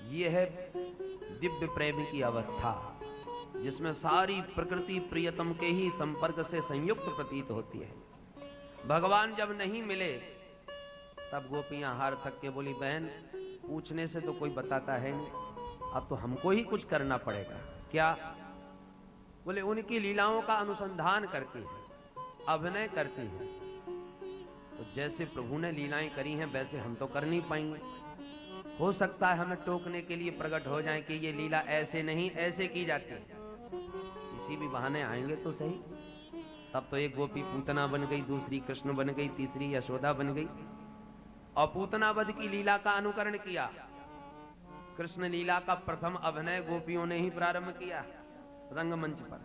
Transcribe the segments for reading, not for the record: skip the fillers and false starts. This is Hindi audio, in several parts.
ये है दिव्य प्रेम की अवस्था, जिसमें सारी प्रकृति प्रियतम के ही संपर्क से संयुक्त प्रतीत होती है। भगवान जब नहीं मिले तब गोपियां हार थक के बोली, बहन पूछने से तो कोई बताता है नहीं, अब तो हमको ही कुछ करना पड़ेगा। क्या? बोले उनकी लीलाओं का अनुसंधान करती है, अभिनय करती है। तो जैसे प्रभु ने लीलाएं करी हैं वैसे हम तो कर नहीं पाएंगे। हो सकता है हमें टोकने के लिए प्रकट हो जाए कि ये लीला ऐसे नहीं ऐसे की जाती है, किसी भी बहाने आएंगे तो सही। तब तो एक गोपी पूतना बन गई, दूसरी कृष्ण बन गई, तीसरी यशोदा बन गई, और पूतना वध की लीला का अनुकरण किया। कृष्ण लीला का प्रथम अभिनय गोपियों ने ही प्रारंभ किया रंगमंच पर,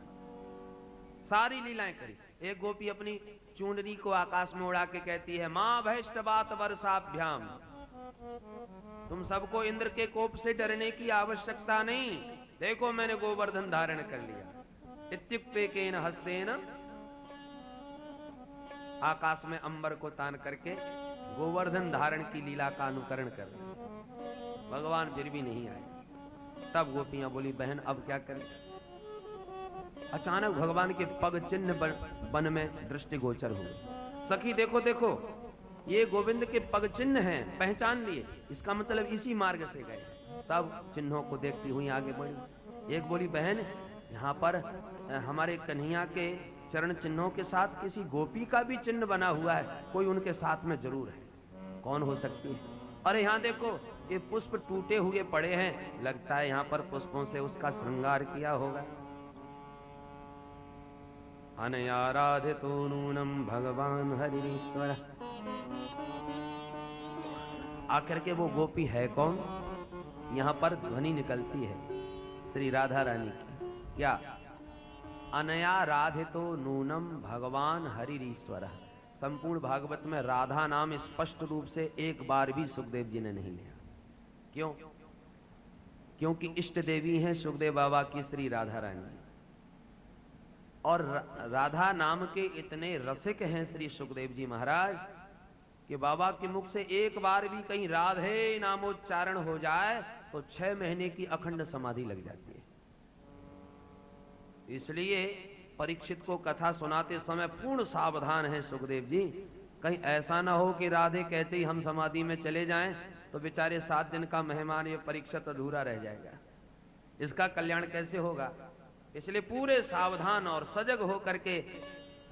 सारी लीलाएं करी। एक गोपी अपनी चूंदरी को आकाश में उड़ा के कहती है, मां भैष्टवात वर्षाभ्याम, तुम सबको इंद्र के कोप से डरने की आवश्यकता नहीं, देखो मैंने गोवर्धन धारण कर लिया। इत्युक्ते केन हस्तेन, आकाश में अंबर को तान करके गोवर्धन धारण की लीला का अनुकरण कर रहे। भगवान फिर भी नहीं आए। तब गोपियां बोली, बहन अब क्या करें? अचानक भगवान के पग चिन्ह वन में दृष्टिगोचर हुए। सखी देखो देखो, ये गोविंद के पग चिन्ह हैं, पहचान लिए, इसका मतलब इसी मार्ग से गए। सब चिन्हों को देखती हुई आगे बढ़ी। एक बोली, बहन यहाँ पर हमारे कन्हैया के चरण चिन्हों के साथ किसी गोपी का भी चिन्ह बना हुआ है, कोई उनके साथ में जरूर है, कौन हो सकती है? अरे यहाँ देखो, ये पुष्प टूटे हुए पड़े हैं, लगता है यहाँ पर पुष्पों से उसका श्रृंगार किया होगा। अनयाराधितो नूनम भगवान हरिश्वर। आखिर के वो गोपी है कौन? यहां पर ध्वनि निकलती है श्री राधा रानी की। क्या? अनया राधितो नूनम भगवान हरिश्वर। संपूर्ण भागवत में राधा नाम स्पष्ट रूप से एक बार भी सुखदेव जी ने नहीं लिया। क्यों? क्योंकि इष्ट देवी हैं सुखदेव बाबा की श्री राधा रानी, और राधा नाम के इतने रसिक हैं श्री सुखदेव जी महाराज कि बाबा के मुख से एक बार भी कहीं राधे नामोच्चारण हो जाए तो 6 महीने की अखंड समाधि लग जाती है। इसलिए परीक्षित को कथा सुनाते समय पूर्ण सावधान है सुखदेव जी, कहीं ऐसा ना हो कि राधे कहते ही हम समाधि में चले जाएं तो बेचारे 7 दिन का मेहमान ये परीक्षित अधूरा रह जाएगा, इसका कल्याण कैसे होगा। इसलिए पूरे सावधान और सजग होकर के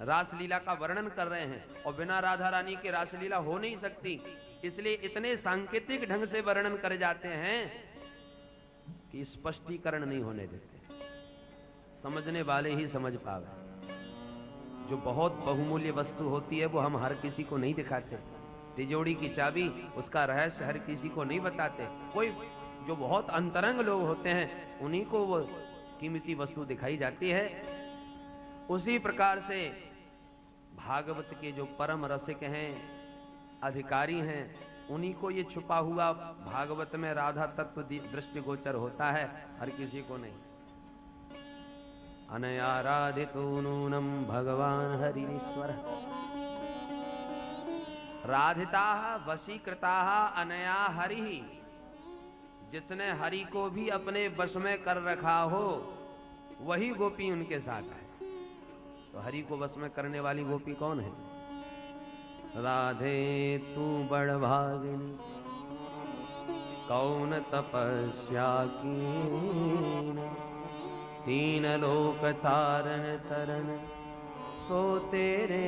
रासलीला का वर्णन कर रहे हैं, और बिना राधा रानी के रासलीला हो नहीं सकती, इसलिए इतने सांकेतिक ढंग से वर्णन कर जाते हैं कि स्पष्टीकरण नहीं होने देते, समझने वाले ही समझ पावे। जो बहुत बहुमूल्य वस्तु होती है वो हम हर किसी को नहीं दिखाते। तिजोरी की चाबी, उसका रहस्य हर किसी को नहीं बताते। कोई जो बहुत अंतरंग लोग होते हैं उन्हीं को वो कीमती वस्तु दिखाई जाती है। उसी प्रकार से भागवत के जो परम रसिक हैं, अधिकारी हैं, उन्हीं को ये छुपा हुआ भागवत में राधा तत्व दृष्टिगोचर होता है, हर किसी को नहीं। अनयाराधितो नूनम भगवान हरिश्वर। राधिता वशीकृता अनया हरि। जिसने हरि को भी अपने वश में कर रखा हो वही गोपी उनके साथ है। तो हरि को वश में करने वाली गोपी कौन है? राधे तू बड़ भागिनी, कौन तपस्या कीन, तीन लोक तारन तरन, सो तेरे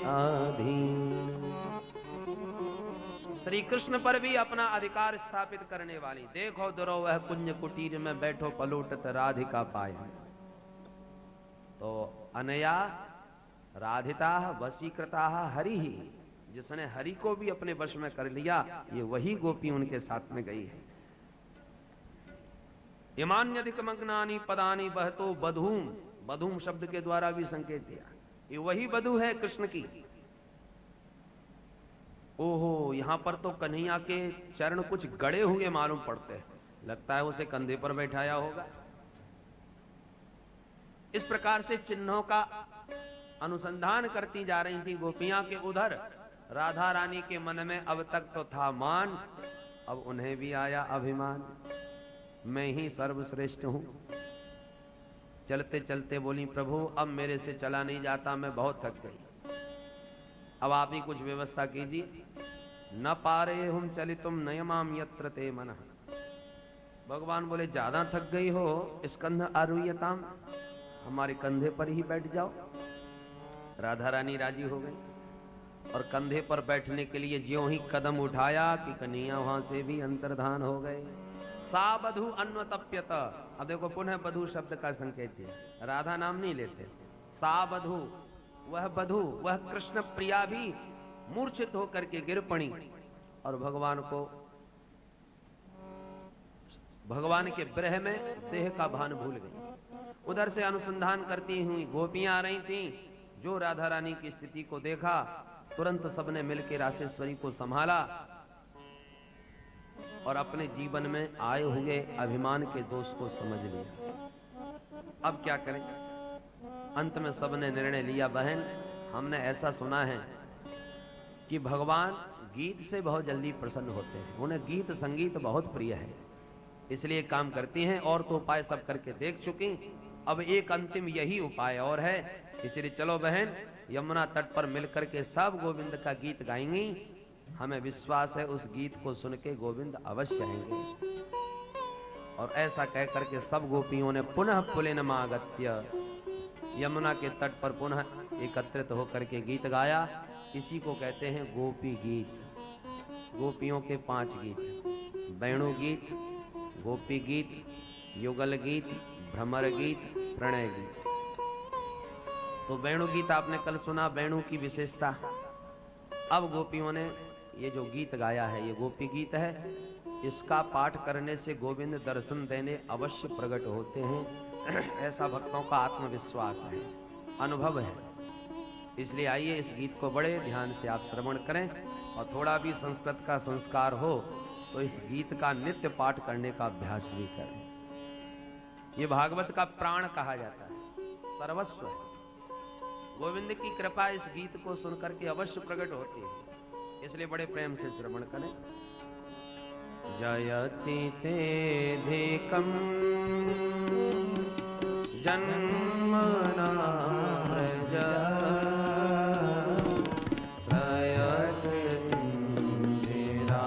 आधीन। श्री कृष्ण पर भी अपना अधिकार स्थापित करने वाली, देखो दुरो वह कुंज कुटीर में बैठो पलोटत राधिका पाया। तो अनया राधिता वशीकृता हरि ही, जिसने हरि को भी अपने वश में कर लिया, ये वही गोपी उनके साथ में गई है। इमान्यधिक मग्नानी पदानी बहतो बधूम, बधूम शब्द के द्वारा भी संकेत दिया, ये वही बधू है कृष्ण की। ओहो, यहां पर तो कन्हैया के चरण कुछ गड़े हुए मालूम पड़ते हैं, लगता है उसे कंधे पर बैठाया होगा। इस प्रकार से चिन्हों का अनुसंधान करती जा रही थी गोपियां के। उधर राधा रानी के मन में अब तक तो था मान अब उन्हें भी आया अभिमान, मैं ही सर्वश्रेष्ठ हूं। चलते चलते बोली, प्रभु अब मेरे से चला नहीं जाता, मैं बहुत थक गई, अब आप ही कुछ व्यवस्था कीजिए। न पारे हम चलितुम नयमाम यत्र ते मनः। भगवान बोले, ज्यादा थक गई हो, स्कंध आरुह्यताम, हमारे कंधे पर ही बैठ जाओ। राधा रानी राजी हो गई और कंधे पर बैठने के लिए ज्यों ही कदम उठाया कि कन्हैया वहां से भी अंतर्धान हो गए। सा बधू अन्वतप्यत। अब देखो, पुनः बधू शब्द का संकेत है, राधा नाम नहीं लेते। सा बधू, वह बधू, वह कृष्ण प्रिया भी मूर्छित होकर के गिर पड़ी और भगवान के विरह में देह का भान भूल गई। उधर से अनुसंधान करती हुई गोपियां आ रही थीं, जो राधा रानी की स्थिति को देखा, तुरंत सबने मिलकर रासेश्वरी को संभाला और अपने जीवन में आए हुए अभिमान के दोष को समझ लिया। अब क्या करें? अंत में सबने निर्णय लिया, बहन हमने ऐसा सुना है कि भगवान गीत से बहुत जल्दी प्रसन्न होते हैं, उन्हें गीत संगीत बहुत प्रिय है, इसलिए काम करती हैं। और तो उपाय सब करके देख चुकी, अब एक अंतिम यही उपाय और है, इसलिए चलो बहन यमुना तट पर मिलकर के सब गोविंद का गीत गाएंगी। हमें विश्वास है उस गीत को सुन के गोविंद अवश्य आएंगे। और ऐसा कह करके सब गोपियों ने पुनः पुलिनमागत्य यमुना के तट पर पुनः एकत्रित होकर के गीत गाया। इसी को कहते हैं गोपी गीत। गोपियों के 5 गीत, वेणु गीत, गोपी गीत, युगल गीत, भ्रमर गीत, प्रणय गीत। तो वेणु गीत आपने कल सुना, वेणु की विशेषता। अब गोपियों ने ये जो गीत गाया है, ये गोपी गीत है, इसका पाठ करने से गोविंद दर्शन देने अवश्य प्रकट होते हैं, ऐसा भक्तों का आत्मविश्वास है, अनुभव है। इसलिए आइए इस गीत को बड़े ध्यान से आप श्रवण करें और थोड़ा भी संस्कृत का संस्कार हो तो इस गीत का नित्य पाठ करने का अभ्यास भी करें। ये भागवत का प्राण कहा जाता है, सर्वस्व है। गोविंद की कृपा इस गीत को सुनकर के अवश्य प्रकट होती है, इसलिए बड़े प्रेम से श्रवण करें। जयति तेधिकं जन्मना व्रज श्रयत इंदिरा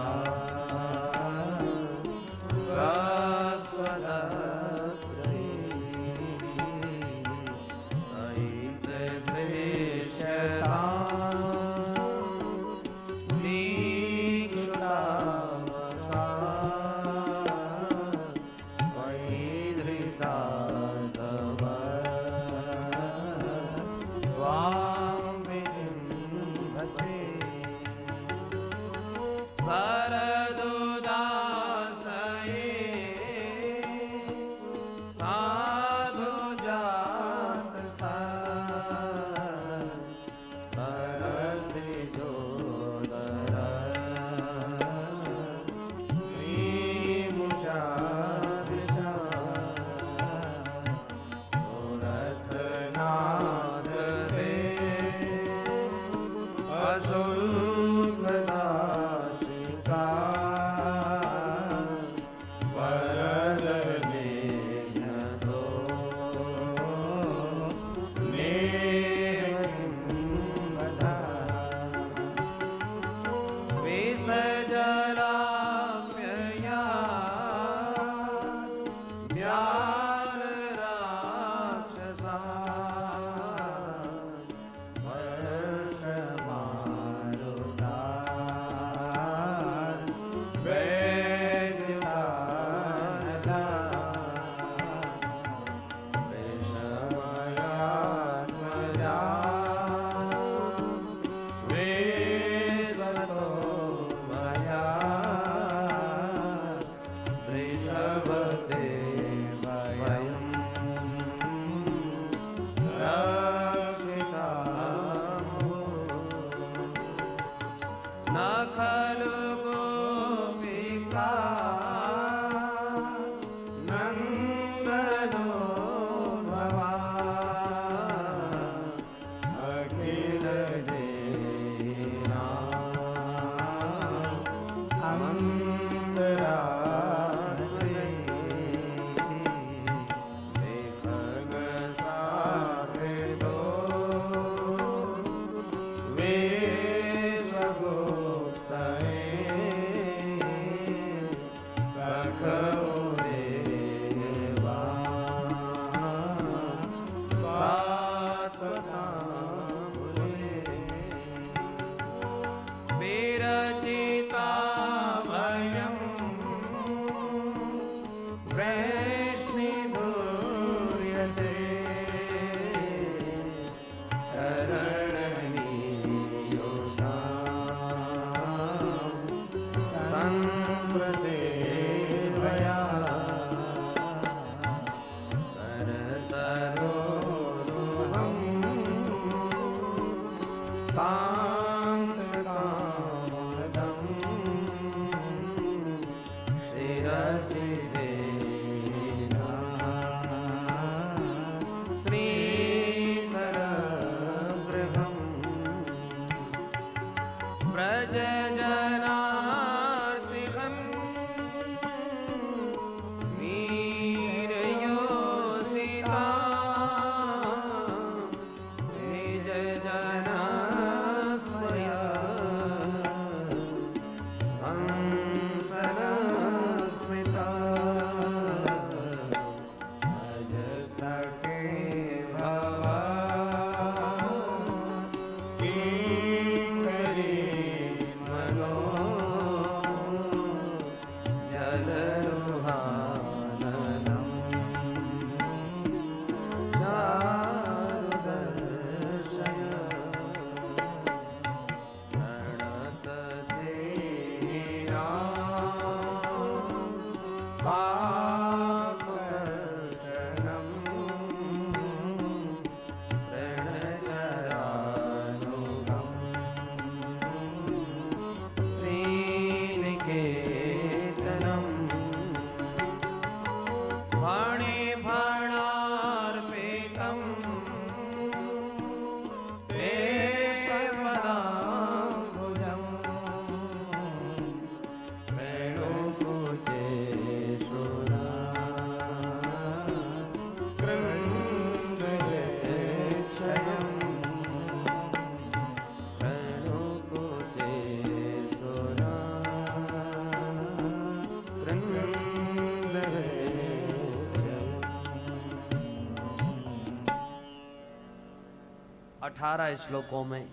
18 श्लोकों में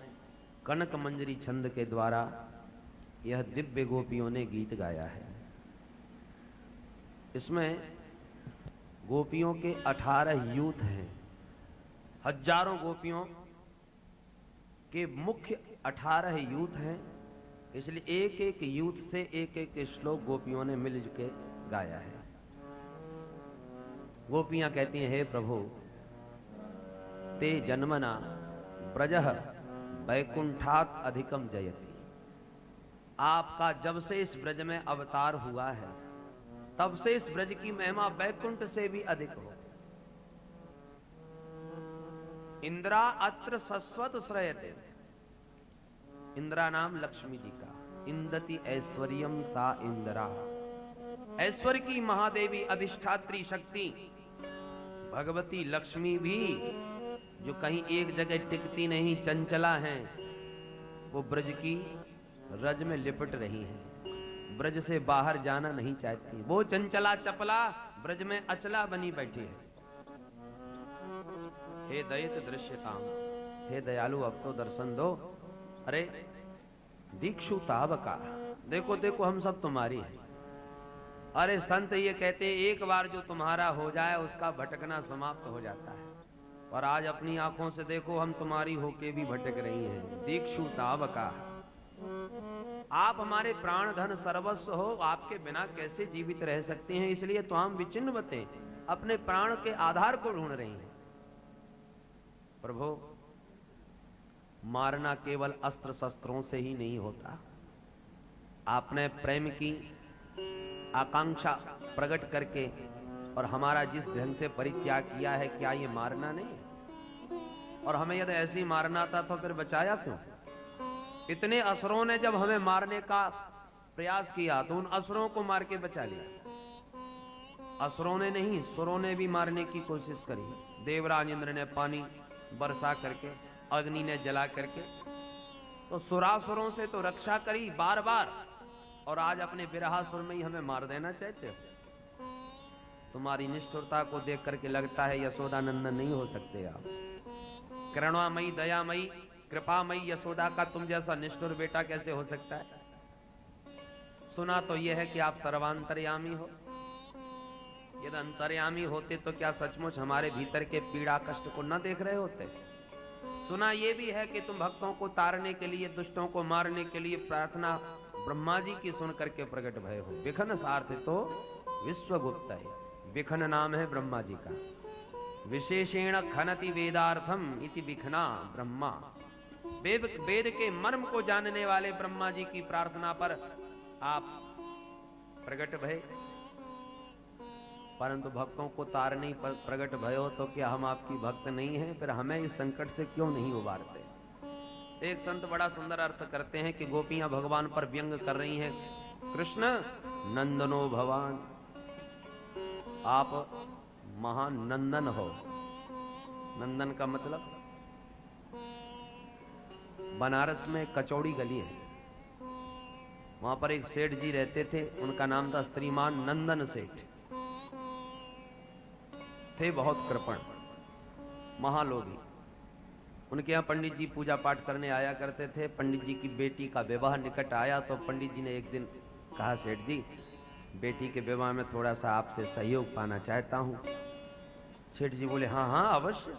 कनक मंजरी छंद के द्वारा यह दिव्य गोपियों ने गीत गाया है। इसमें गोपियों के 18 यूथ हैं। हजारों गोपियों के मुख्य 18 यूथ हैं, इसलिए एक एक यूथ से एक एक श्लोक गोपियों ने मिल के गाया है। गोपियां कहती हैं, हे प्रभु ते जन्मना ब्रजः वैकुंठात् अधिकम जयति। आपका जब से इस ब्रज में अवतार हुआ है तब से इस ब्रज की महिमा वैकुंठ से भी अधिक हो। इंद्रा अत्र सस्वत श्रयते। इंद्रा नाम लक्ष्मी जी का। इंदति ऐश्वर्यम सा इंद्रा। ऐश्वर्य की महादेवी अधिष्ठात्री शक्ति भगवती लक्ष्मी भी जो कहीं एक जगह टिकती नहीं, चंचला हैं, वो ब्रज की रज में लिपट रही हैं, ब्रज से बाहर जाना नहीं चाहती। वो चंचला चपला ब्रज में अचला बनी बैठी है। हे दयित दृश्यताम, हे दयालु अब तो दर्शन दो। अरे दीक्षु तावका, देखो देखो हम सब तुम्हारी हैं। अरे संत ये कहते एक बार जो तुम्हारा हो जाए उसका भटकना समाप्त हो जाता है, और आज अपनी आंखों से देखो हम तुम्हारी होके भी भटक रही हैं। दीक्षु तावका, आप हमारे प्राण धन सर्वस्व हो, आपके बिना कैसे जीवित रह सकते हैं, इसलिए तो हम विचिन्नवते अपने प्राण के आधार को ढूंढ रही हैं। प्रभु मारना केवल अस्त्र शस्त्रों से ही नहीं होता। आपने प्रेम की आकांक्षा प्रकट करके और हमारा जिस ढंग से परित्याग किया है, क्या ये मारना नहीं? और हमें यदि ऐसे ही मारना था तो फिर बचाया क्यों? इतने असुरों ने जब हमें मारने का प्रयास किया तो उन असुरों को मार के बचा लिया। असुरों ने नहीं, सुरों ने भी मारने की कोशिश करी। देवराज इंद्र ने पानी बरसा करके, अग्नि ने जला करके, तो सुरासुरों से तो रक्षा करी बार बार, और आज अपने विरहासुर में ही हमें मार देना चाहते हो। तुम्हारी निष्ठुरता को देख करके लगता है यशोदा नंदन नहीं हो सकते आप। करुणामयी, दयामयी, कृपामयी यशोदा का तुम जैसा निष्ठुर बेटा कैसे हो सकता है? सुना तो यह है कि आप सर्वांतर्यामी हो। यदि अंतर्यामी होते तो क्या सचमुच हमारे भीतर के पीड़ा कष्ट को न देख रहे होते? सुना यह भी है कि तुम भक्तों को तारने के लिए, दुष्टों को मारने के लिए प्रार्थना ब्रह्मा जी की सुन करके प्रकट भय हो। विखन सार्थ तो विश्वगुप्त है। विखन नाम है ब्रह्मा जी का। विशेषेण खनति वेदार्थम इति विखना ब्रह्मा। वेद के मर्म को जानने वाले ब्रह्मा जी की प्रार्थना पर आप प्रकट भय। परंतु भक्तों को तारने प्रकट भयो तो क्या हम आपकी भक्त नहीं हैं? फिर हमें इस संकट से क्यों नहीं उबारते? एक संत बड़ा सुंदर अर्थ करते हैं कि गोपियां भगवान पर व्यंग कर रही हैं। कृष्ण नंदनो भवान, आप महान नंदन हो। नंदन का मतलब बनारस में कचौड़ी गली है, वहां पर एक सेठ जी रहते थे, उनका नाम था श्रीमान नंदन सेठ। थे बहुत कृपण महालोभी। उनके यहाँ पंडित जी पूजा पाठ करने आया करते थे। पंडित जी की बेटी का विवाह निकट आया तो पंडित जी ने एक दिन कहा, सेठ जी बेटी के विवाह में थोड़ा सा आपसे सहयोग पाना चाहता हूं। सेठ जी बोले, हाँ हाँ अवश्य,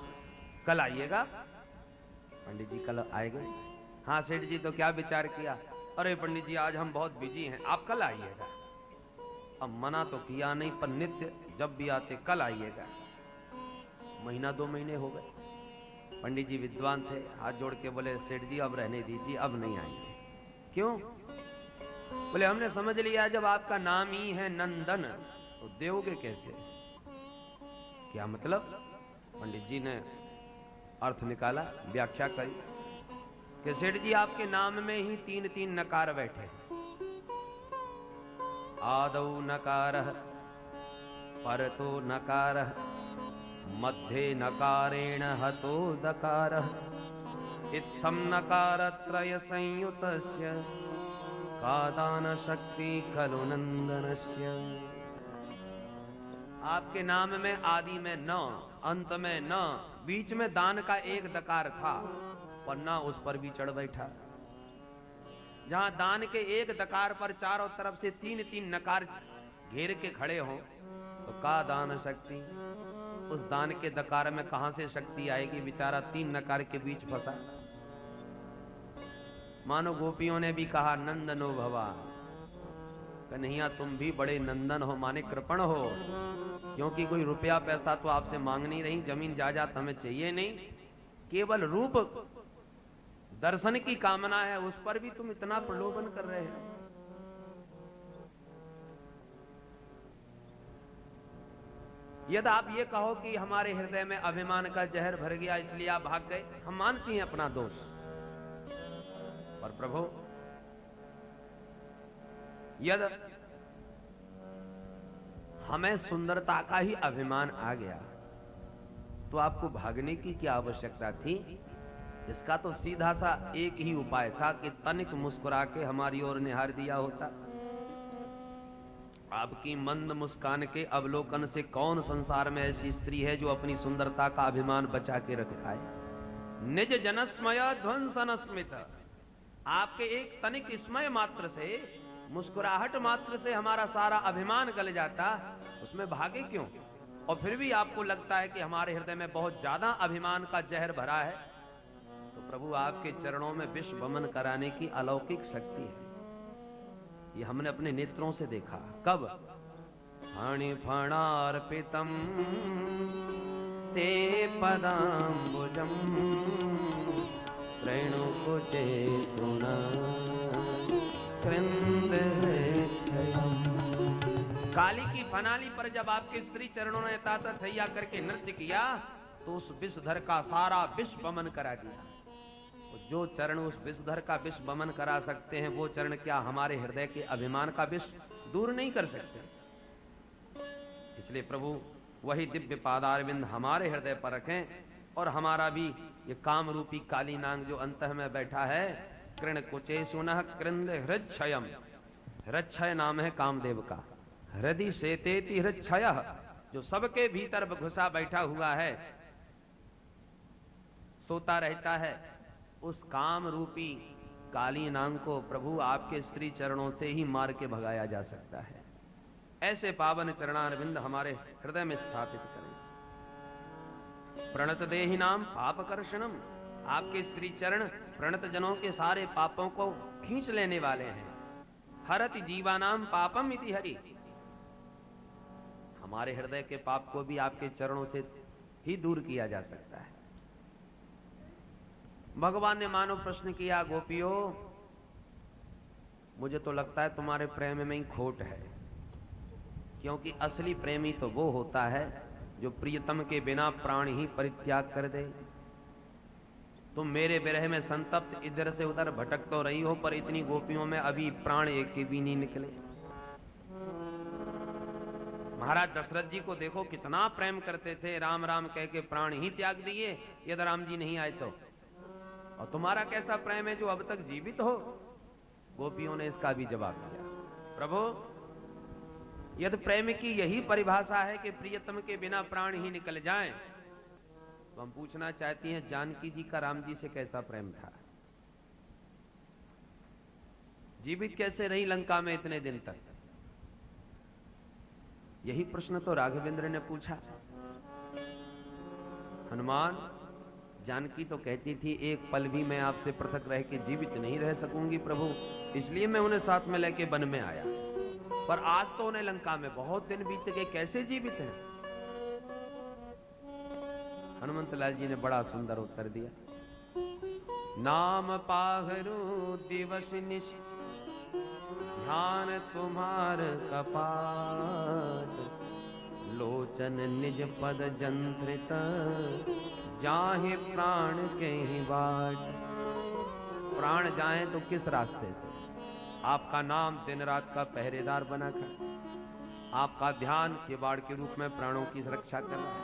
कल आइएगा। पंडित जी कल आएंगे? हाँ सेठ जी, तो क्या विचार किया? अरे पंडित जी आज हम बहुत बिजी हैं, आप कल आइएगा। अब मना तो किया नहीं, पर नित्य जब भी आते कल आइएगा। महीना 2 महीने हो गए। पंडित जी विद्वान थे, हाथ जोड़ के बोले, सेठ जी अब रहने दीजिए, अब नहीं आएंगे। क्यों? बोले हमने समझ लिया जब आपका नाम ही है नंदन तो दोगे कैसे? क्या मतलब? पंडित जी ने अर्थ निकाला, व्याख्या करी कि सेठ जी आपके नाम में ही 3-3 नकार बैठे। आदौ नकारः, परतो नकारः, मध्ये नकारेण हतो दकारः, इत्थं नकारत्रय संयुतस्य का दान शक्ति खलु नंदनस्य। आपके नाम में आदि में न, अंत में न, बीच में दान का एक दकार था, पर न उस पर भी चढ़ बैठा। जहां दान के एक दकार पर चारों तरफ से 3-3 नकार घेर के खड़े हों तो का दान शक्ति, उस दान के दकार में कहां से शक्ति आएगी? बेचारा 3 नकार के बीच फंसा। मानो गोपियों ने भी कहा, नंदनो भवा, कन्हैया तुम भी बड़े नंदन हो, माने कृपण हो, क्योंकि कोई रुपया पैसा तो आपसे मांग नहीं रही, जमीन जायदाद हमें चाहिए नहीं, केवल रूप दर्शन की कामना है, उस पर भी तुम इतना प्रलोभन कर रहे हो। यदि आप ये कहो कि हमारे हृदय में अभिमान का जहर भर गया इसलिए आप भाग गए, हम मानते हैं अपना दोष, पर प्रभु यदि हमें सुंदरता का ही अभिमान आ गया तो आपको भागने की क्या आवश्यकता थी? इसका तो सीधा सा एक ही उपाय था कि तनिक मुस्कुरा के हमारी ओर निहार दिया होता। आपकी मंद मुस्कान के अवलोकन से कौन संसार में ऐसी स्त्री है जो अपनी सुंदरता का अभिमान बचा के रखता है? निज जनस्मय ध्वंसन स्मित, आपके एक तनिक स्मय मात्र से, मुस्कुराहट मात्र से हमारा सारा अभिमान गल जाता, उसमें भागे क्यों? और फिर भी आपको लगता है कि हमारे हृदय में बहुत ज्यादा अभिमान का जहर भरा है, तो प्रभु आपके चरणों में विश्व वमन कराने की अलौकिक शक्ति है। ये हमने अपने नेत्रों से देखा। कब? फणि फणार्पितम ते पदाम्बुजम रेणुकुचे सुना काली की फनाली पर जब आपके स्त्री चरणों ने तातथैया करके नृत्य किया तो उस विषधर का सारा विश्व वमन करा दिया। जो चरण उस विषधर का विश्व वमन करा सकते हैं, वो चरण क्या हमारे हृदय के अभिमान का विष दूर नहीं कर सकते? इसलिए प्रभु वही दिव्य पादारविंद हमारे हृदय पर रखें और हमारा भी ये काम रूपी काली नांग जो अंतः में बैठा है, कृण कुचे सुनः कृंद हृच्छयम, हृच्छय नाम है कामदेव का, हृदय शेतेति हृच्छयः, जो सबके भीतर घुसा बैठा हुआ है, सोता रहता है, उस काम रूपी काली नांग को प्रभु आपके श्री चरणों से ही मार के भगाया जा सकता है। ऐसे पावन चरणारविंद हमारे हृदय में स्थापित करें। प्रणत देहि नाम पापकर्षणम, आपके श्री चरण प्रणत जनों के सारे पापों को खींच लेने वाले हैं। हरति जीवानाम पापम इति हरि, हमारे हृदय के पाप को भी आपके चरणों से ही दूर किया जा सकता है। भगवान ने मानो प्रश्न किया, गोपियों मुझे तो लगता है तुम्हारे प्रेम में ही खोट है, क्योंकि असली प्रेमी तो वो होता है जो प्रियतम के बिना प्राण ही परित्याग कर दे। तुम मेरे विरह में संतप्त इधर से उधर भटक तो रही हो, पर इतनी गोपियों में अभी प्राण एक के भी नहीं निकले। महाराज दशरथ जी को देखो, कितना प्रेम करते थे, राम राम कह के प्राण ही त्याग दिए यदि राम जी नहीं आए तो। और तुम्हारा कैसा प्रेम है जो अब तक जीवित हो? गोपियों ने इसका भी जवाब दिया, प्रभु यदि प्रेम की यही परिभाषा है कि प्रियतम के बिना प्राण ही निकल जाएं, तो हम पूछना चाहती हैं जानकी जी का राम जी से कैसा प्रेम था? जीवित कैसे रही लंका में इतने दिन तक? यही प्रश्न तो राघवेंद्र ने पूछा। हनुमान, जानकी तो कहती थी एक पल भी मैं आपसे पृथक रह के जीवित नहीं रह सकूंगी प्रभु, इसलिए मैं उन्हें साथ में लेके वन में आया। पर आज तो उन्हें लंका में बहुत दिन बीत गए, कैसे जीवित हैं? हनुमंत लाल जी ने बड़ा सुंदर उत्तर दिया, नाम पाहरु दिवस निश ध्यान तुम्हार कपाट, लोचन निज पद जंत्रित जाहे प्राण के ही बाट। प्राण जाए तो किस रास्ते से? आपका नाम दिन रात का पहरेदार बना कर, आपका ध्यान किवाड़ के रूप में प्राणों की सुरक्षा कर रहा है।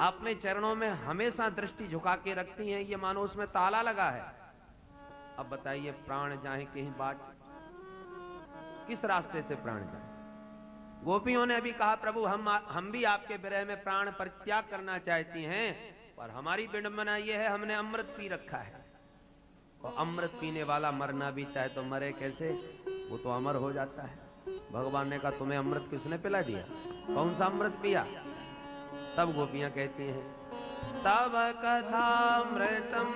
अपने चरणों में हमेशा दृष्टि झुका के रखती हैं, ये मानो उसमें ताला लगा है। अब बताइए प्राण जाए कहीं बाट, किस रास्ते से प्राण जाए? गोपियों ने अभी कहा प्रभु हम भी आपके विरह में प्राण परित्याग करना चाहती हैं, पर हमारी विडंबना यह है हमने अमृत पी रखा है, और अमृत पीने वाला मरना भी चाहे तो मरे कैसे, वो तो अमर हो जाता है। भगवान ने कहा तुम्हें अमृत किसने पिला दिया? कौन सा अमृत पिया? तब गोपियां कहती हैं तब कथामृतम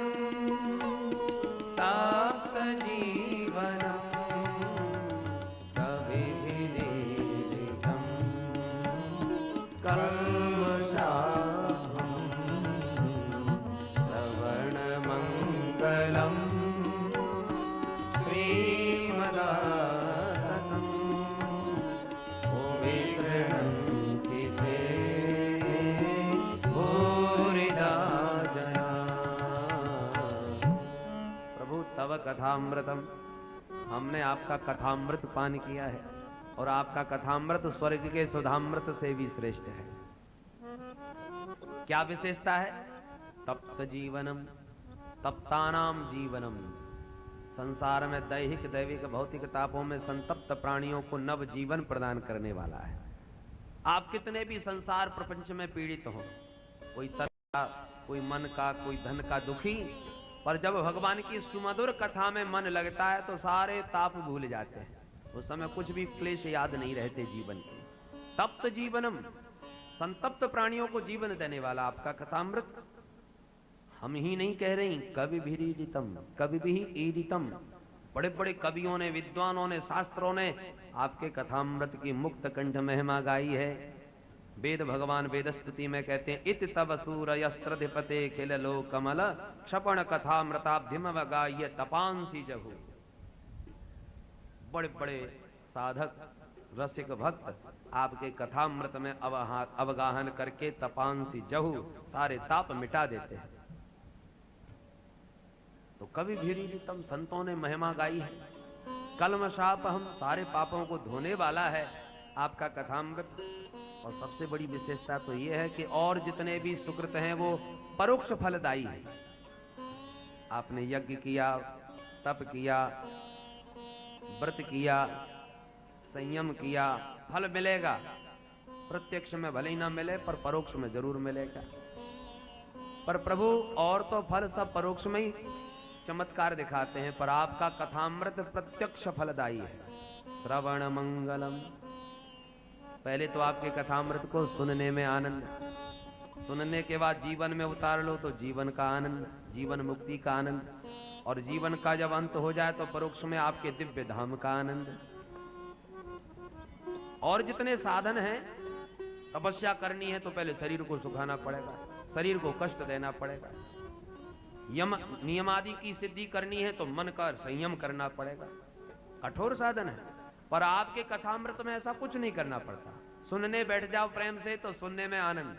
तप्त जीवनम कविभिरीडितम कल्मषाहं श्रवण मंगलम श्रीमदाततम ओमित्रहंति ते भूरिदा जना। प्रभु तव कथामृतम, हमने आपका कथामृत पान किया है, और आपका कथामृत स्वर्ग के सुधामृत से भी श्रेष्ठ है। क्या विशेषता है? तप्त जीवनम, तप्तानाम जीवनम। संसार में दैहिक दैविक भौतिक तापों में संतप्त प्राणियों को नव जीवन प्रदान करने वाला है। आप कितने भी संसार प्रपंच में पीड़ित हो, कोई तन का, कोई मन का, कोई धन का दुखी, पर जब भगवान की सुमधुर कथा में मन लगता है तो सारे ताप भूल जाते हैं। उस समय कुछ भी क्लेश याद नहीं रहते जीवन के। तप्त जीवनम, संतप्त प्राणियों को जीवन देने वाला आपका कथामृत। हम ही नहीं कह रही, कवि भी ईदितम, कवि भी ईदितम। बड़े बड़े कवियों ने, विद्वानों ने, शास्त्रों ने आपके कथामृत की मुक्त कंठ महिमा गाई है। वेद भगवान वेदस्तुति में कहते हैं इत तव सूरयस्त्रधिपते खिल लो कमल क्षपण कथामृताब्धिम वगाय तपांसी जहु। बड़े बड़े साधक रसिक भक्त आपके कथामृत में अवगाहन करके तपांसी जहु, सारे ताप मिटा देते हैं। तो कवि भीरीतम, संतों ने महिमा गाई है। कलमशाप, हम सारे पापों को धोने वाला है आपका कथामृत। और सबसे बड़ी विशेषता तो यह है कि और जितने भी सुकृत हैं वो परोक्ष फलदायी है। आपने यज्ञ किया, तप किया, व्रत किया, संयम किया, फल मिलेगा। प्रत्यक्ष में भले ही ना मिले पर परोक्ष में जरूर मिलेगा। पर प्रभु और तो फल सब परोक्ष में ही चमत्कार दिखाते हैं, पर आपका कथामृत प्रत्यक्ष फलदायी है। श्रवण मंगलम, पहले तो आपके कथामृत को सुनने में आनंद, सुनने के बाद जीवन में उतार लो तो जीवन का आनंद, जीवन मुक्ति का आनंद, और जीवन का जब अंत हो जाए तो परोक्ष में आपके दिव्य धाम का आनंद। और जितने साधन हैं, तपस्या करनी है तो पहले शरीर को सुखाना पड़ेगा, शरीर को कष्ट देना पड़ेगा। यम नियमादि की सिद्धि करनी है तो मन का संयम करना पड़ेगा। कठोर साधन है, पर आपके कथामृत में ऐसा कुछ नहीं करना पड़ता। सुनने बैठ जाओ प्रेम से तो सुनने में आनंद,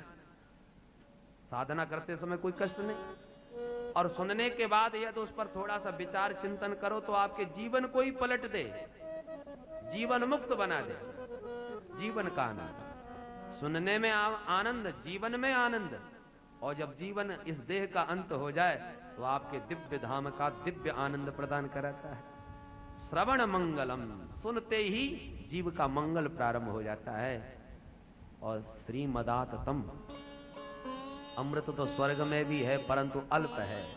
साधना करते समय कोई कष्ट नहीं। और सुनने के बाद यदि उस पर थोड़ा सा विचार चिंतन करो तो आपके जीवन को ही पलट दे, जीवन मुक्त बना दे। जीवन का आनंद, सुनने में आनंद, जीवन में आनंद। और जब जीवन इस देह का अंत हो जाए तो आपके दिव्य धाम का दिव्य आनंद प्रदान कराता है। श्रवण मंगलम, सुनते ही जीव का मंगल प्रारंभ हो जाता है। और श्रीमदाततम, अमृत तो स्वर्ग में भी है परंतु अल्प है,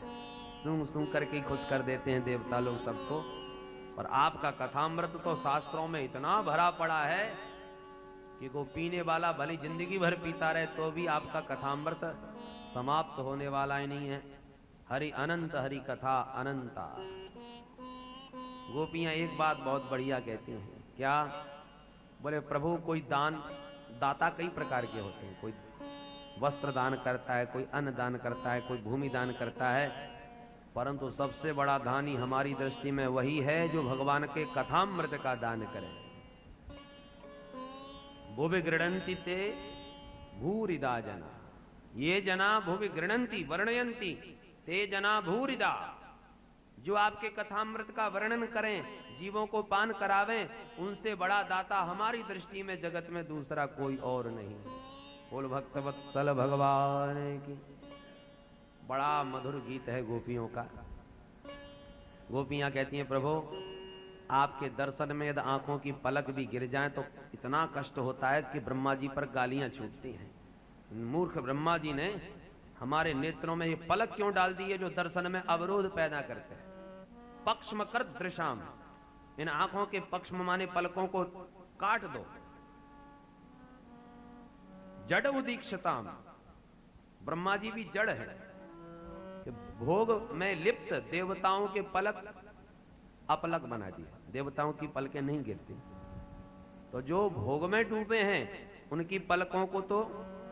सूंघ सूंघ करके खुश कर देते हैं देवता लोग सबको। और आपका कथामृत तो शास्त्रों में इतना भरा पड़ा है कि वो पीने वाला भली जिंदगी भर पीता रहे तो भी आपका कथामृत समाप्त होने वाला ही नहीं है। हरि अनंत, हरि कथा अनंता। गोपियां एक बात बहुत बढ़िया कहती हैं, क्या बोले प्रभु कोई दाता कई प्रकार के होते हैं, कोई वस्त्र दान करता है, कोई अन्न दान करता है, कोई भूमि दान करता है, परंतु सबसे बड़ा दानी हमारी दृष्टि में वही है जो भगवान के कथामृत का दान करे। भुवि गृह्णन्ति ते भूरिदा जना, ये जना भुवि गृह्णन्ति वर्णयन्ति ते जना भूरिदा। जो आपके कथामृत का वर्णन करें, जीवों को पान करावें, उनसे बड़ा दाता हमारी दृष्टि में जगत में दूसरा कोई और नहीं। बोल भक्तवत्सल भगवान की। बड़ा मधुर गीत है गोपियों का। गोपियां कहती हैं प्रभु आपके दर्शन में यदि आंखों की पलक भी गिर जाए तो इतना कष्ट होता है कि ब्रह्मा जी पर गालियां छूटती हैं। मूर्ख ब्रह्मा जी ने हमारे नेत्रों में ये पलक क्यों डाल दी है जो दर्शन में अवरोध पैदा करते हैं। पक्ष्म कर दृशाम, इन आंखों के पक्ष्म माने पलकों को काट दो। जड़ उदीक्षताम, ब्रह्मा जी भी जड़ है कि भोग में लिप्त देवताओं के पलक अपलक बना दिया, देवताओं की पलकें नहीं गिरती। तो जो भोग में डूबे हैं उनकी पलकों को तो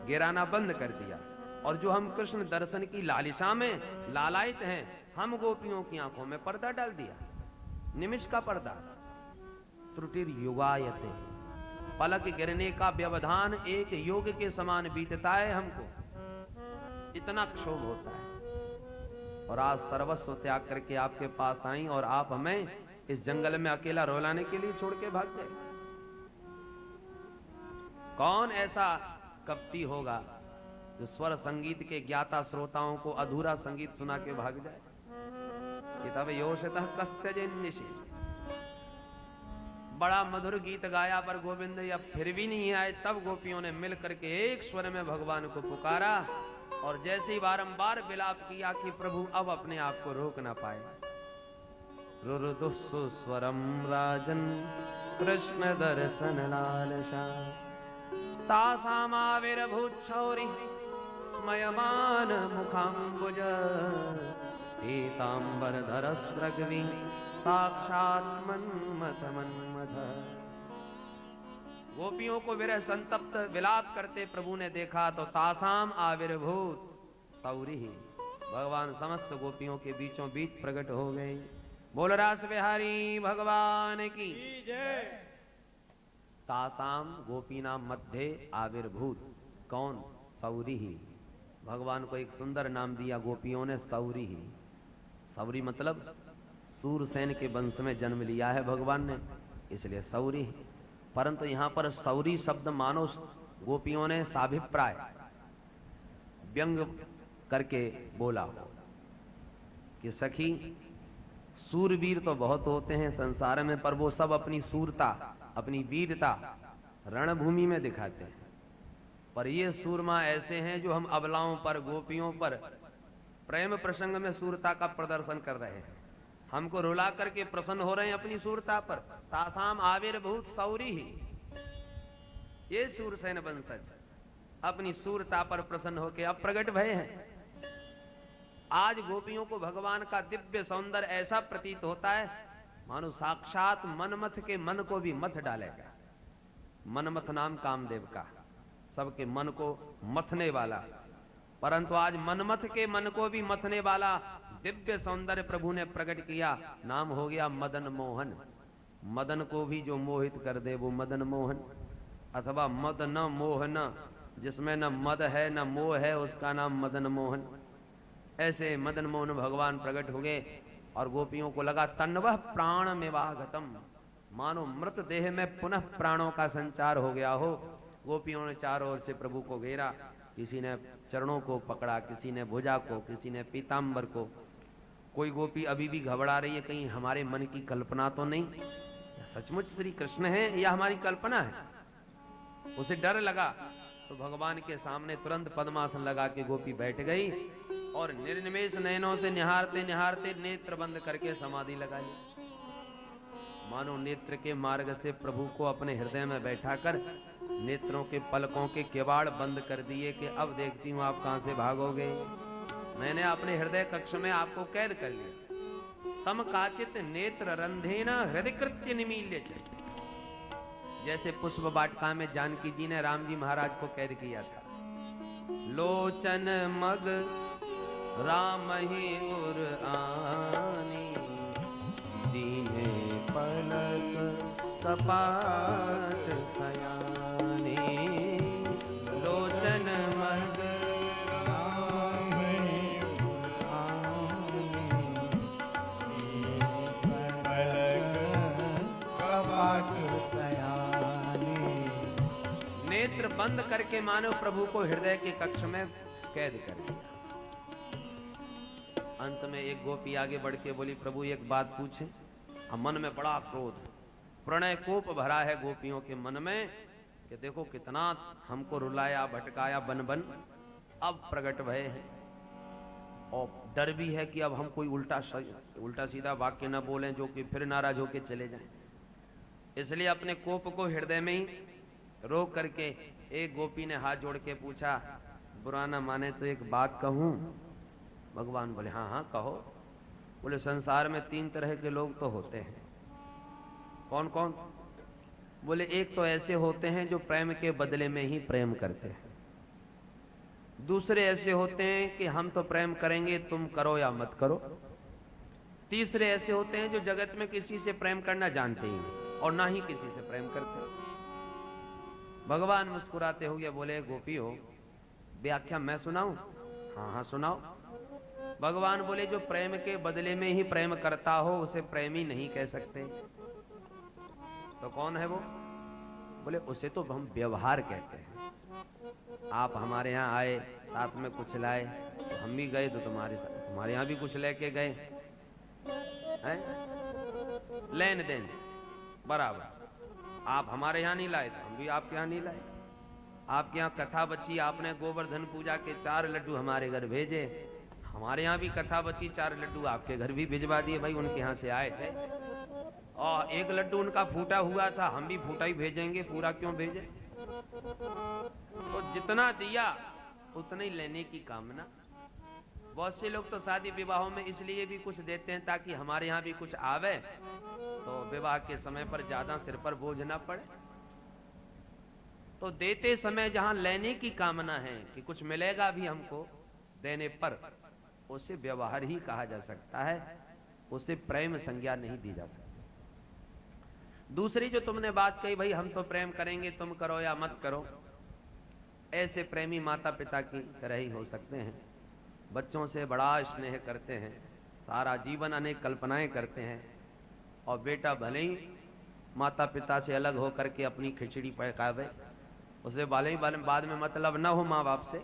गिराना बंद कर दिया। और जो हम कृष्ण दर्शन की लालिसा में लालायित हैं, हम गोपियों की आंखों में पर्दा डाल दिया, निमिष का पर्दा। त्रुटिर युगायते, पलक गिरने का व्यवधान एक योग के समान बीतता है हमको, इतना क्षोभ होता है। और आज सर्वस्व त्याग करके आपके पास आई और आप हमें इस जंगल में अकेला रोलाने के लिए छोड़ के भाग गए। कौन ऐसा कपटी होगा जो स्वर संगीत के ज्ञाता श्रोताओं को अधूरा संगीत सुना के भाग जाए। तब योषतः कस्तजन्निशि, बड़ा मधुर गीत गाया पर गोविंद अब फिर भी नहीं आए। तब गोपियों ने मिल करके एक स्वर में भगवान को पुकारा और जैसे ही बारंबार विलाप किया कि प्रभु अब अपने आप को रोक ना पाए। रुरुदुस्सु स्वरम राजन कृष्ण दर्शन लालसा, तासामाविर्भूच्छौरि स्मयमान मुखाम्बुज, पीताम्बरधरस्रग्वि साक्षात् मन्मथ मन्मथ। गोपियों को विरह संतप्त विलाप करते प्रभु ने देखा तो तासाम आविर्भूत सौरी, भगवान समस्त गोपियों के बीचों बीच प्रकट हो गए। बोल रास बिहारी भगवान की जय। तासाम गोपीनाम मध्य आविर्भूत, कौन? सौरी ही। भगवान को एक सुंदर नाम दिया गोपियों ने, सौरी ही। सौरी मतलब सूरसेन के वंश में जन्म लिया है भगवान ने, इसलिए सौरी। परंतु यहां पर सौरी शब्द मानो गोपियों ने साभिप्राय व्यंग करके बोला कि सखी सूरवीर तो बहुत होते हैं संसार में, पर वो सब अपनी सूरता अपनी वीरता रणभूमि में दिखाते हैं। पर ये सूरमा ऐसे हैं जो हम अबलाओं पर गोपियों पर प्रेम प्रसंग में सूरता का प्रदर्शन कर रहे हैं, हमको रुला करके प्रसन्न हो रहे हैं अपनी सूरता पर। तासाम आविर्भूत सौरी ही, ये सूरसेन वंशज अपनी सूरता पर प्रसन्न होकर अब प्रकट भय हैं। आज गोपियों को भगवान का दिव्य सौंदर्य ऐसा प्रतीत होता है मानो साक्षात मनमथ के मन को भी मथ डालेगा। मनमथ नाम कामदेव का, सबके मन को मथने वाला। परंतु आज मनमथ के मन को भी मथने वाला दिव्य सौंदर्य प्रभु ने प्रकट किया, नाम हो गया मदन मोहन। मदन को भी जो मोहित कर दे वो मदन मोहन, अथवा मद न मोह न, जिसमें न मद है न मोह है उसका नाम मदन मोहन। ऐसे मदन मोहन भगवान प्रकट हो गए और गोपियों को लगा तन्वह प्राण मेवागतम, मानो मृत देह में पुनः प्राणों का संचार हो गया हो। गोपियों ने चारों ओर से प्रभु को घेरा, किसी ने चरणों को पकड़ा, किसी ने भुजा को, किसी ने पीतांबर को। कोई गोपी अभी भी घबरा रही है, कहीं हमारे मन की कल्पना तो नहीं, सचमुच श्री कृष्ण है या हमारी कल्पना है। उसे डर लगा तो भगवान के सामने तुरंत पद्मासन लगा के गोपी बैठ गई और निर्निमेष नयनों से निहारते निहारते नेत्र बंद करके समाधि लगाई। मानो नेत्र के मार्ग से प्रभु को अपने हृदय में बैठाकर नेत्रों के पलकों के किवाड़ बंद कर दिए कि अब देखती हूं आप कहां से भागोगे, मैंने अपने हृदय कक्ष में आपको कैद कर लिया। तम काचित नेत्र रंधेन हृदय कृत्य निमील्य, जैसे पुष्प वाटिका में जानकी जी ने राम जी महाराज को कैद किया था। लोचन मग राम ही उर आनी, दीने पलक कपाट सयानी। लोचन मग राम ही उर आनी, पलक कपाट सयानी। नेत्र बंद करके मानव प्रभु को हृदय के कक्ष में कैद कर दिया। अंत में एक गोपी आगे बढ़ के बोली, प्रभु एक बात पूछे। अब मन में बड़ा क्रोध, प्रणय कोप भरा है गोपियों के मन में कि देखो कितना हमको रुलाया भटकाया बन बन, अब प्रकट भय है और डर भी है कि अब हम कोई उल्टा सीधा वाक्य न बोलें जो कि फिर नाराज होके चले जाएं। इसलिए अपने कोप को हृदय में ही रोक करके एक गोपी ने हाथ जोड़ के पूछा, बुरा ना माने तो एक बात कहूं? भगवान बोले हाँ हाँ कहो। बोले संसार में 3 तरह के लोग तो होते हैं। कौन कौन? बोले एक तो ऐसे होते हैं जो प्रेम के बदले में ही प्रेम करते हैं, दूसरे ऐसे होते हैं कि हम तो प्रेम करेंगे तुम करो या मत करो, तीसरे ऐसे होते हैं जो जगत में किसी से प्रेम करना जानते ही नहीं और ना ही किसी से प्रेम करते। भगवान मुस्कुराते हुए बोले, गोपी हो व्याख्या मैं सुनाऊं? हाँ हाँ सुनाओ। भगवान बोले, जो प्रेम के बदले में ही प्रेम करता हो उसे प्रेमी नहीं कह सकते। तो कौन है वो? बोले उसे तो हम व्यवहार कहते हैं। आप हमारे यहाँ आए, साथ में कुछ लाए, तो हम भी गए तो तुम्हारे यहाँ भी कुछ लेके गए, हैं? लेन देन बराबर। आप हमारे यहाँ नहीं लाए तो हम भी आपके यहाँ नहीं लाए। आपके यहाँ कथा बची, आपने गोवर्धन पूजा के 4 लड्डू हमारे घर भेजे, हमारे यहाँ भी कथा बची, 4 लड्डू आपके घर भी भिजवा दिए। भाई उनके यहाँ से आए थे और 1 लड्डू उनका फूटा हुआ था, हम भी फूटा ही भेजेंगे, पूरा क्यों भेजे? तो जितना दिया उतना ही लेने की कामना। बहुत से लोग तो शादी विवाहों में इसलिए भी कुछ देते हैं ताकि हमारे यहाँ भी कुछ आवे, तो विवाह के समय पर ज्यादा सिर पर बोझ ना पड़े। तो देते समय जहां लेने की कामना है कि कुछ मिलेगा भी हमको देने पर, उसे व्यवहार ही कहा जा सकता है, उसे प्रेम संज्ञा नहीं दी जा सकती। दूसरी जो तुमने बात कही, भाई हम तो प्रेम करेंगे तुम करो या मत करो, ऐसे प्रेमी माता पिता की तरह ही हो सकते हैं। बच्चों से बड़ा स्नेह करते हैं, सारा जीवन अनेक कल्पनाएं करते हैं, और बेटा भले ही माता पिता से अलग होकर के अपनी खिचड़ी पकावे, उसे भले ही बाद में मतलब न हो माँ बाप से,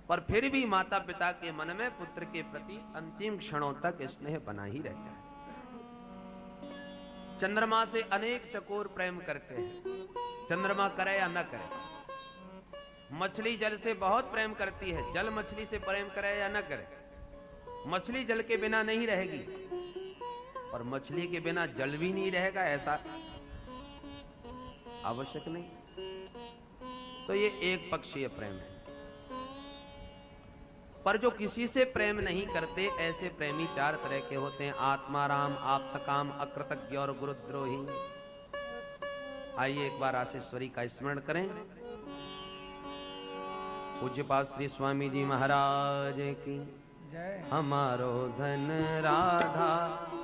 पर फिर भी माता पिता के मन में पुत्र के प्रति अंतिम क्षणों तक स्नेह बना ही रहता है। चंद्रमा से अनेक चकोर प्रेम करते हैं, चंद्रमा करे या न करे। मछली जल से बहुत प्रेम करती है, जल मछली से प्रेम करे या न करे। मछली जल के बिना नहीं रहेगी और मछली के बिना जल भी नहीं रहेगा, ऐसा आवश्यक नहीं। तो ये एक पक्षीय प्रेम है। पर जो किसी से प्रेम नहीं करते, ऐसे प्रेमी 4 तरह के होते हैं, आत्माराम, आप्तकाम, अकृतज्ञ और गुरुद्रोही। आइए एक बार आशीश्वरी का स्मरण करें। पूज्यपाद श्री स्वामी जी महाराज की हमारो धन राधा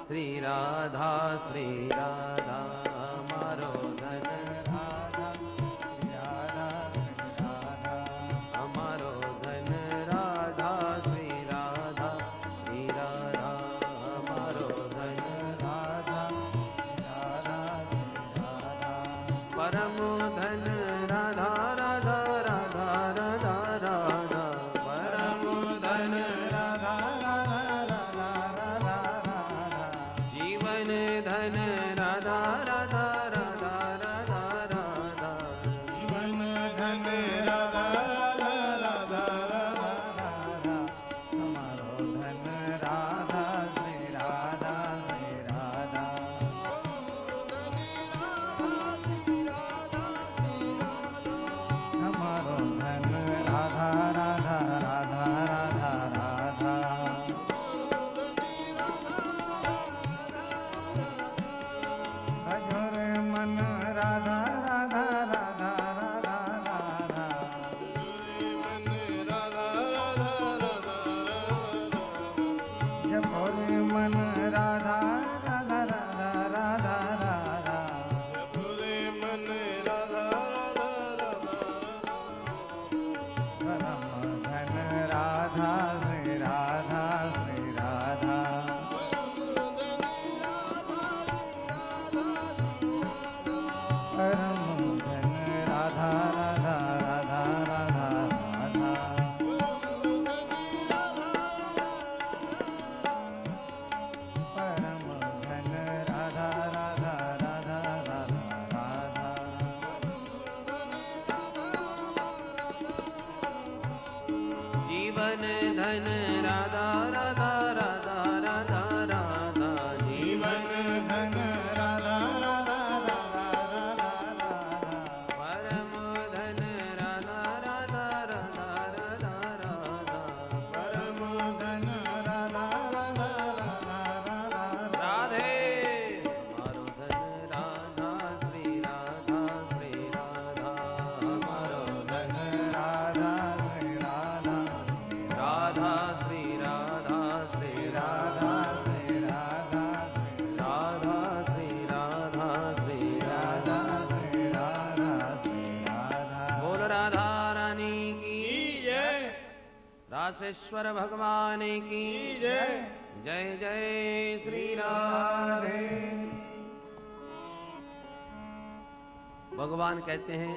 श्री राधा श्री राधा, हमारो धन राधा श्री राधा श्री राधा, हमारो धन राधा श्री राधा श्री राधा, हमारो धन राधा श्री राधा श्री राधा, परम धन राधा राधा राधा राधा राधा, परम धन राधा राधा राधा राधा राधा, जीवन धन राधा राधा राधा राधा राधा, जीवन धन राधा राधा राधा राधा राधा, हमारो धन राधा श्री राधा श्री राधा, हमारो धन राधा राधा राधा राधा राधा, अजर मन राधा राधा राधा राधा राधा, मन राधा राधा राधा राधा, जपोर मन राधा राधा राधा राधा राधा, जपोर मन राधा राधा राधा, परम धन राधा श्री राधा श्री राधा, परम धन राधा राधा राधा राधा राधा, परम धन राधा राधा राधा राधा राधा, जीवन धन राधा राधा राधा राधा राधा, जीवन धन राधा राधा राधा राधा राधा, परम धन राधा राधा राधा राधा राधा, परम धन राधा राधा राधा राधा, राधे हमारो धन राधा श्री राधा श्री राधा, हमारो धन राधा श्री राधा राधा श्री राधा श्री राधा श्री राधा राधा श्री राधा श्री राधा श्री राधा श्री राधा, बोल राधा रानी की जय, रासेश्वर भगवान की जय, जय जय श्री राधे। भगवान कहते हैं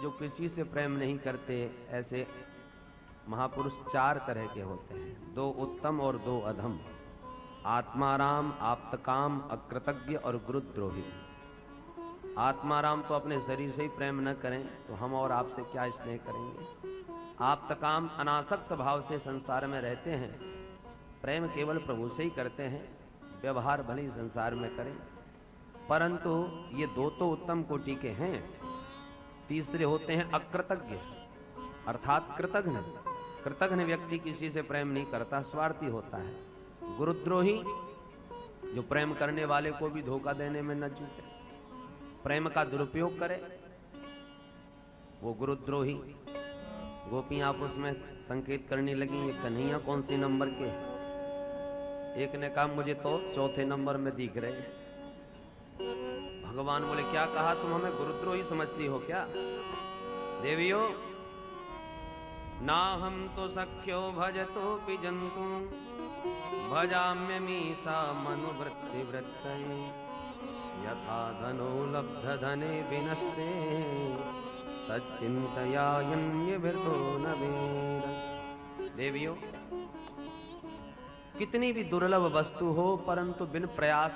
जो किसी से प्रेम नहीं करते ऐसे महापुरुष चार तरह के होते हैं, दो उत्तम और दो अधम, आत्माराम, आप्तकाम, अकृतज्ञ और गुरुद्रोही। आत्माराम तो अपने शरीर से ही प्रेम न करें तो हम और आपसे क्या स्नेह करेंगे। आप्तकाम अनासक्त भाव से संसार में रहते हैं, प्रेम केवल प्रभु से ही करते हैं, व्यवहार भले ही संसार में करें, परंतु ये दो तो उत्तम कोटि के हैं। तीसरे होते हैं अकृतज्ञ अर्थात कृतघ्न। कृतघ्न व्यक्ति किसी से प्रेम नहीं करता, स्वार्थी होता है। गुरुद्रोही जो प्रेम करने वाले को भी धोखा देने में न चूके, प्रेम का दुरुपयोग करे, वो गुरुद्रोही। गोपियां आप उसमें संकेत करने लगी ये कन्हैया कौन सी नंबर के। एक ने कहा मुझे तो चौथे नंबर में दिख रहे। भगवान बोले क्या कहा, तुम हमें गुरुद्रोही समझती हो क्या। देवियों ना हम तो सख्यो भजतो पि जंतु भजाम्य मीसा मनुवृत्ति वृत्तये यथा धनो लब्ध धने विनष्टे तच्चिंतयायन्य विरतो न वेद। देवियों कितनी भी दुर्लभ वस्तु हो परंतु बिन प्रयास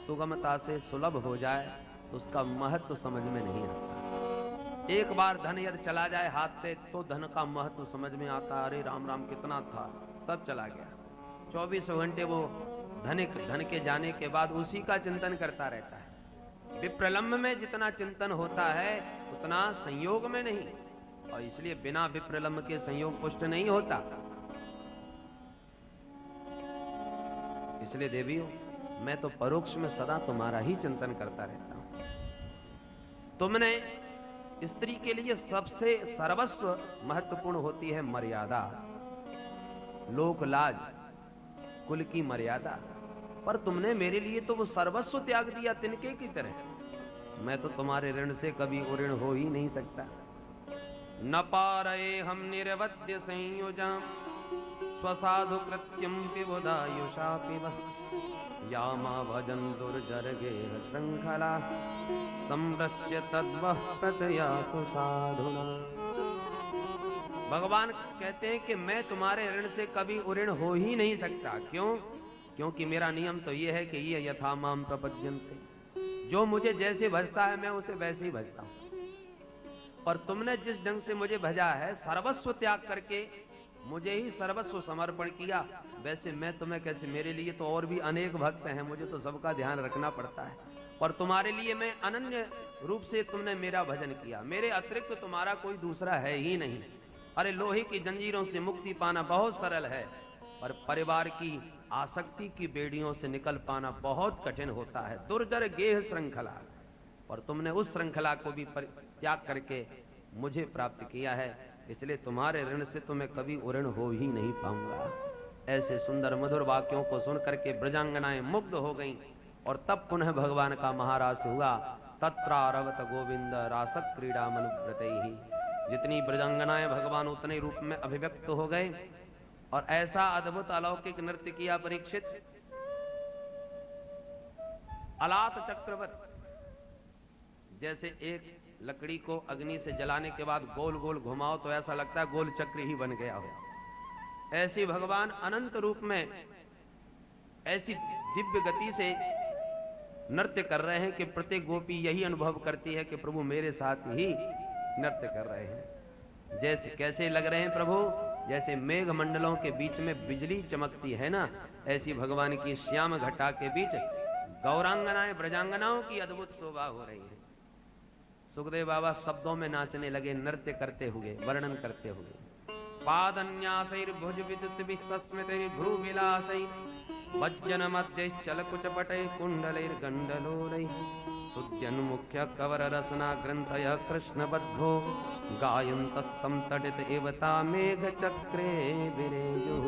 सुगमता से सुलभ हो जाए तो उसका महत्व समझ में नहीं आता। एक बार धन यदि चला जाए हाथ से तो धन का महत्व समझ में आता। अरे राम राम कितना था, सब चला गया। 24 घंटे वो धन के जाने के बाद उसी का चिंतन करता रहता है। विप्रलंब में जितना चिंतन होता है उतना संयोग में नहीं, और इसलिए बिना विप्रलंब के संयोग पुष्ट नहीं होता। इसलिए देवियों मैं तो परोक्ष में सदा तुम्हारा ही चिंतन करता रहता हूं। तुमने स्त्री के लिए सबसे सर्वस्व महत्वपूर्ण होती है मर्यादा। लोक लाज, कुल की मर्यादा, पर तुमने मेरे लिए तो वो सर्वस्व त्याग दिया तिनके की तरह। मैं तो तुम्हारे ऋण से कभी उऋण हो ही नहीं सकता। न पारये हम निर्वद्य संयोजम स्वसाधु कृत्यम विबुधायुषापि वः यामा भजन दुर्जर्गे श्रृंखला संरच्य तद्वः प्रतयातु साधुना। भगवान कहते हैं कि मैं तुम्हारे ऋण से कभी उऋण हो ही नहीं सकता। क्यों? क्योंकि मेरा नियम तो ये है कि ये यथा माम प्रपद्यन्ते, जो मुझे जैसे भजता है मैं उसे वैसे ही भजता हूं। और तुमने जिस ढंग से मुझे भजा है, सर्वस्व त्याग करके मुझे ही सर्वस्व समर्पण किया, वैसे मैं तुम्हें कैसे, मेरे लिए तो और भी अनेक भक्त हैं, मुझे तो सबका ध्यान रखना पड़ता है। और तुम्हारे लिए मैं अनन्य रूप से तुमने मेरा भजन किया, मेरे अतिरिक्त तुम्हारा कोई दूसरा है ही नहीं। अरे लोहे की जंजीरों से मुक्ति पाना बहुत सरल है, पर परिवार की आसक्ति की बेड़ियों से निकल पाना बहुत कठिन होता है। दुर्जर गेह श्रृंखला, और तुमने उस श्रृंखला को भी त्याग करके मुझे प्राप्त किया है, इसलिए तुम्हारे ऋण से तो मैं कभी उऋण हो ही नहीं पाऊंगा। ऐसे सुंदर मधुर वाक्यों को सुन करके ब्रजांगनाएं मुग्ध हो गईं, और तब पुनः भगवान का महारास हुआ। तत्रारवत गोविंद रासक क्रीड़ा मनुव्रतैहि। जितनी ब्रजांगनाएं भगवान उतने रूप में अभिव्यक्त हो गए, और ऐसा अद्भुत अलौकिक नृत्य किया परीक्षित। अलात चक्रवत, जैसे एक लकड़ी को अग्नि से जलाने के बाद गोल गोल घुमाओ तो ऐसा लगता है गोल चक्र ही बन गया हो, ऐसी भगवान अनंत रूप में ऐसी दिव्य गति से नृत्य कर रहे हैं कि प्रत्येक गोपी यही अनुभव करती है कि प्रभु मेरे साथ ही नृत्य कर रहे हैं। जैसे कैसे लग रहे हैं प्रभु, जैसे मेघ मंडलों के बीच में बिजली चमकती है ना, ऐसी भगवान की श्याम घटा के बीच गौरांगनाएं ब्रजांगनाओं की अद्भुत शोभा हो रही है। सुखदेव बाबा शब्दों में नाचने लगे, नृत्य करते हुए, वर्णन करते हुए। पादन्यासैर्भुज विद्युत विश्वस्मितैर्भ्रूविलासैः भज्जन मध्यैश्चल कुचपटैः कुण्डलैर्गण्डलोलैः सुद्यन्मुख्य कवर रसना ग्रन्थयः कृष्णबद्धो गायन्तस्तं तडित एवता मेघ चक्रे विरेजुः।